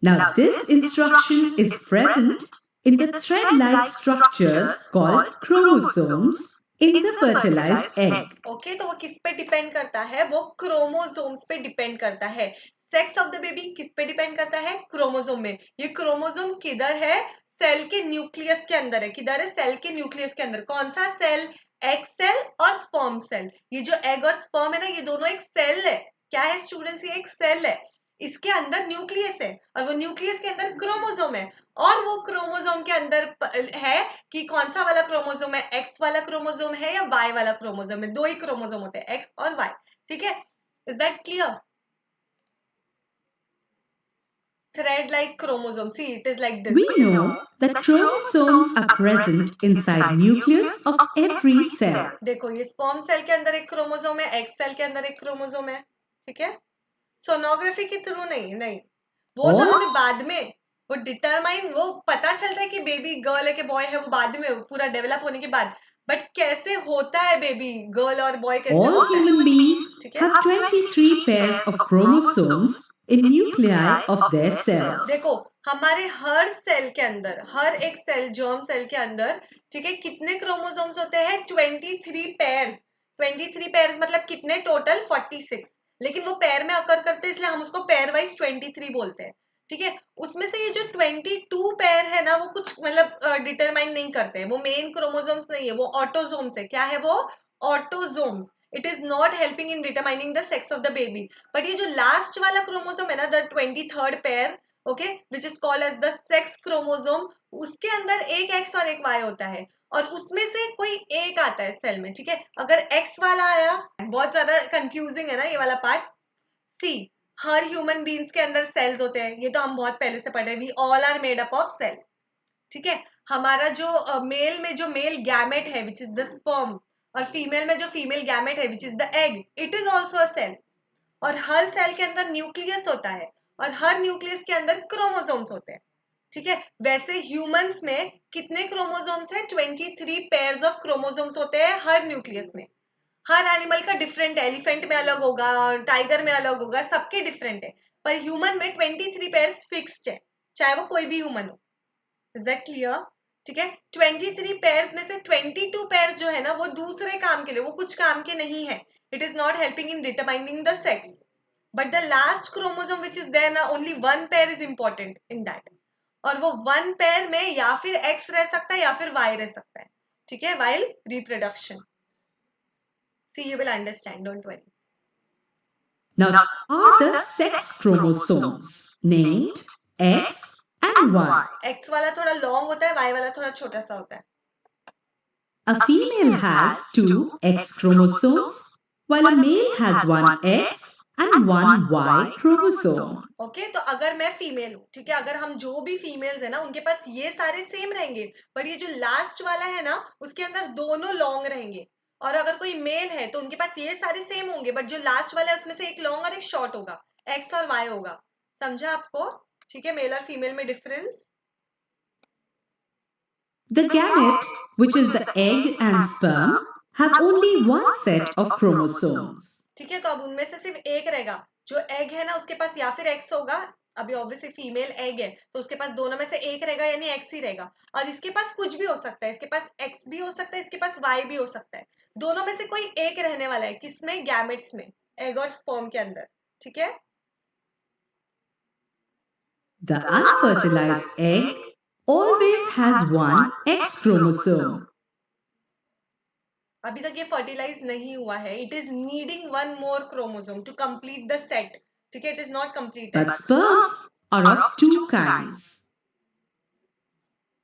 Now, this instruction is present in the thread-like structures called chromosomes in the fertilized egg. Okay तो वो किस पे डिपेंड करता है? वो क्रोमोसोम्स पे डिपेंड करता है. सेक्स ऑफ द बेबी किस पे डिपेंड करता है? क्रोमोसोम में. ये क्रोमोसोम किधर है? सेल के न्यूक्लियस के अंदर है. किधर है? सेल के न्यूक्लियस के अंदर. कौन सा सेल? एग सेल और स्पर्म सेल. ये जो एग और स्पर्म है ना, ये दोनों एक सेल है. क्या है स्टूडेंट्स? ये एक सेल है. इसके अंदर न्यूक्लियस है और वो न्यूक्लियस के अंदर क्रोमोसोम है. और वो क्रोमोसोम के अंदर है कि कौन सा वाला क्रोमोसोम है, एक्स वाला क्रोमोसोम है या वाई वाला क्रोमोसोम है. दो ही क्रोमोसोम होते हैं, एक्स और वाई. ठीक है, is that clear? Thread like chromosome. See, it is like this. We know that chromosomes are present inside nucleus of every cell. देखो ये स्पर्म सेल के अंदर एक क्रोमोसोम है, एग सेल के अंदर एक क्रोमोसोम है. ठीक है, सोनोग्राफी के थ्रू नहीं, वो तो हमें बाद में वो डिटरमाइन, वो पता चलता है कि बेबी गर्ल है कि बॉय है, वो बाद में पूरा डेवलप होने के बाद. बट कैसे होता है बेबी गर्ल और बॉय, कैसे All होता है? human beings ठीक है, have 23 pairs of chromosomes in nuclei of their cells. देखो हमारे हर सेल के अंदर, हर एक सेल, जर्म सेल के अंदर, ठीक है, कितने क्रोमोसोम्स होते हैं? 23 पेयर. 23 पेयर मतलब कितने टोटल? 46. लेकिन वो पेयर में अकर करते हैं इसलिए हम उसको पेयर वाइज 23 बोलते हैं. ठीक है, उसमें से ये जो 22 पेयर है ना, वो कुछ मतलब डिटरमाइन नहीं करते हैं. वो मेन क्रोमोसोम्स नहीं है, वो ऑटोसोम्स है. क्या है वो? Autosomes. It is not helping in determining the sex of the baby. But ये जो लास्ट वाला क्रोमोसोम है ना, the 23rd pair, okay, which is called as the sex chromosome, उसके अंदर एक एक्स और एक वाई होता है और उसमें से कोई एक आता है सेल में. ठीक है, अगर एक्स वाला आया, बहुत ज्यादा कंफ्यूजिंग है ना ये वाला पार्ट. सी, हर ह्यूमन बींग्स के अंदर सेल्स होते हैं, ये तो हम बहुत पहले से पढ़े. We all are made up of cell. ठीक है, हमारा जो मेल में जो मेल गैमेट है विच इज द स्पर्म, और फीमेल में जो फीमेल गैमेट है which is the egg, it is also a cell. और हर सेल के अंदर न्यूक्लियस होता है और हर न्यूक्लियस के अंदर क्रोमोसोम्स होते हैं. ठीक है, वैसे ह्यूमंस में कितने क्रोमोसोम्स हैं? 23 पेयर्स ऑफ क्रोमोसोम्स होते हैं हर न्यूक्लियस में. हर एनिमल का डिफरेंट है, एलिफेंट में अलग होगा, टाइगर में अलग होगा, सबके डिफरेंट है. पर ह्यूमन में 23 पेयर्स फिक्स्ड है, चाहे वो कोई भी ह्यूमन हो. Is that clear? ठीक है, 23 पेयर्स में से 22 पेयर जो है ना, वो दूसरे काम के लिए, वो कुछ काम के नहीं है. It is not helping in determining the sex. But the last chromosome which is there ना, only one pair is important in that. और वो वन पेयर में या फिर एक्स रह सकता है या फिर वाई रह सकता है. ठीक है, while reproduction. See, you will understand, don't worry. Now, are the sex chromosomes named X and Y? X वाला थोड़ा लॉन्ग होता है, वाई वाला थोड़ा छोटा सा होता है. A female has 2 X chromosomes, while a male has 1 X and 1 Y chromosome. Okay, तो अगर मैं फीमेल हूँ, ठीक है, अगर हम जो भी फीमेल्स है ना, उनके पास ये सारे सेम रहेंगे, बट ये जो लास्ट वाला है ना, उसके अंदर दोनों लॉन्ग रहेंगे. और अगर कोई मेल है तो उनके पास ये सारे सेम होंगे, बट जो लास्ट वाला है उसमें से एक लॉन्ग और एक शॉर्ट होगा, एक्स और वाई होगा. समझा आपको? ठीक है, मेल और फीमेल में difference. The gamete, which is the egg and sperm, have only one set of chromosomes. ठीक है, तो अब उनमें से सिर्फ एक रहेगा. जो एग है ना, उसके पास या फिर एक्स होगा, अभी ऑब्वियसली फीमेल एग है तो उसके पास दोनों में से एक रहेगा, यानी एक्स ही रहेगा. और इसके पास कुछ भी हो सकता है, इसके पास एक्स भी हो सकता है, इसके पास वाई भी हो सकता है. दोनों में से कोई एक रहने वाला है. किसमें? गैमेट्स में, एग और स्पर्म के अंदर. ठीक है, The unfertilized egg always has one X chromosome. अभी तक ये फर्टिलाइज नहीं हुआ है. It is needing one more chromosome to complete the set. ठीक है, it is not completed. But sperms are of 2 kinds.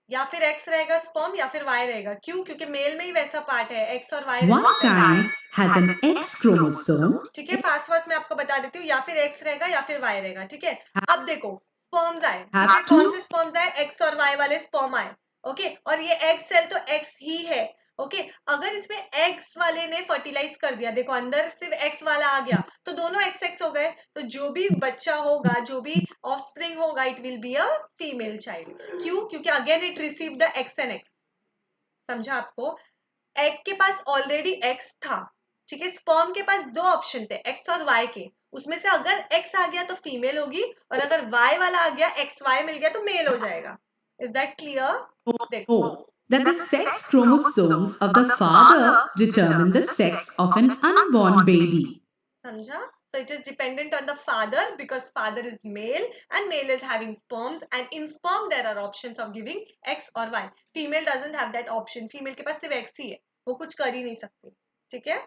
या फिर एक्स रहेगा स्पर्म या फिर वाई रहेगा. क्यों? क्योंकि मेल में ही वैसा पार्ट है, एक्स और Y. One kind has an X chromosome. ठीक है, फास्ट फास्ट मैं आपको बता देती हूँ, या फिर एक्स रहेगा या फिर वाई रहेगा. ठीक है, अब देखो स्पर्म्स आए. ठीक है, कौन से स्पर्म्स आए? एक्स और वाई वाले स्पर्म आए. ओके, और ये एग सेल तो एक्स ही है. ओके, अगर इसमें एक्स वाले ने फर्टिलाइज कर दिया, देखो अंदर सिर्फ एक्स वाला आ गया, तो दोनों एक्स एक्स हो गए. तो जो भी बच्चा होगा, जो भी ऑफस्प्रिंग होगा, it will be a female child. क्यों? क्योंकि again it receive the x and x. समझा आपको? एग के पास ऑलरेडी एक्स था. ठीक है, स्पर्म के पास दो ऑप्शन थे, एक्स और वाई के. उसमें से अगर x आ गया तो फीमेल होगी और अगर y वाला आ गया, XY मिल गया तो मेल हो जाएगा. Is that clear? देखो know that the sex chromosomes of the father determine the sex of an unborn baby. समझा? So it is dependent on the father because father is male and male is having sperms, and in sperm there are options of giving X or Y. Female doesn't have that option. Female के पास सिर्फ X ही है, वो कुछ कर ही नहीं सकती. ठीक है?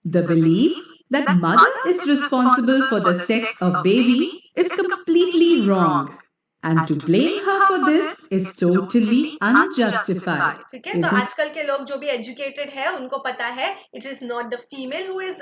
The belief that mother is responsible for the sex of baby is completely wrong, and to blame her for this is totally unjustified. ठीक है? तो आजकल के लोग जो भी एजुकेटेड है उनको पता है it is not the female who is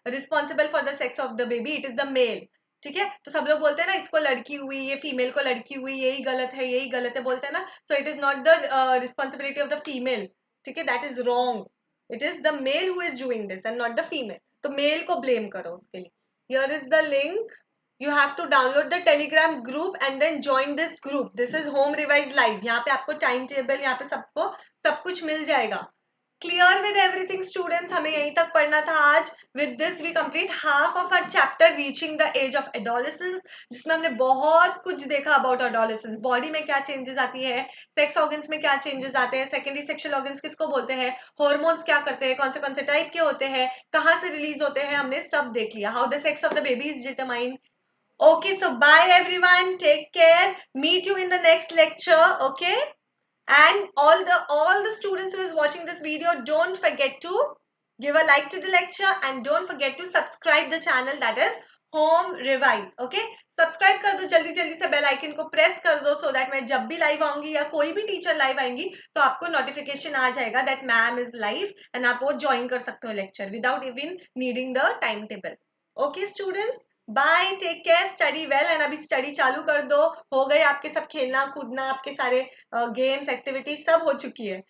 responsible for the sex of the baby, it is the male. ठीक है? तो सब लोग बोलते हैं ना इसको लड़की हुई, ये फीमेल को लड़की हुई, यही गलत है, यही गलत है, बोलते हैं ना. So it is not the responsibility of the female. ठीक है? That is wrong. It is the mail who is doing this and not the female. तो मेल को ब्लेम करो उसके लिए. Here is the link. You have to download the Telegram group and then join this group. This is Home Revise Live. यहाँ पे आपको टाइम टेबल, यहाँ पे सबको सब कुछ मिल जाएगा. Clear with everything students? हमें यहीं तक पढ़ना था आज. With this we complete half of our chapter reaching the age of adolescence, जिसमें हमने बहुत कुछ देखा about adolescence. बॉडी में क्या चेंजेस आती है, सेक्स ऑर्गन्स में क्या चेंजेस आते हैं, सेकेंडरी सेक्सुअल ऑर्गन्स किसको बोलते हैं, हॉर्मोन्स क्या करते हैं, कौन से टाइप के होते हैं, कहाँ से रिलीज होते हैं, हमने सब देख लिया. How the sex of the baby is determined. Okay, so bye everyone. Take care. Meet you in the next lecture. Okay, and all the students who is watching this video, don't forget to give a like to the lecture and don't forget to subscribe the channel, that is Home Revise. Okay, subscribe कर दो जल्दी जल्दी से, बेल आइकन को प्रेस कर दो सो दैट मैं जब भी लाइव आऊंगी या कोई भी टीचर लाइव आएंगी तो आपको नोटिफिकेशन आ जाएगा that ma'am is live and आप वो ज्वाइन कर सकते हो lecture without even needing the time table. Okay students, bye, take care, study well. And अभी स्टडी चालू कर दो. हो गए आपके सब खेलना कूदना, आपके सारे गेम्स एक्टिविटीज सब हो चुकी है.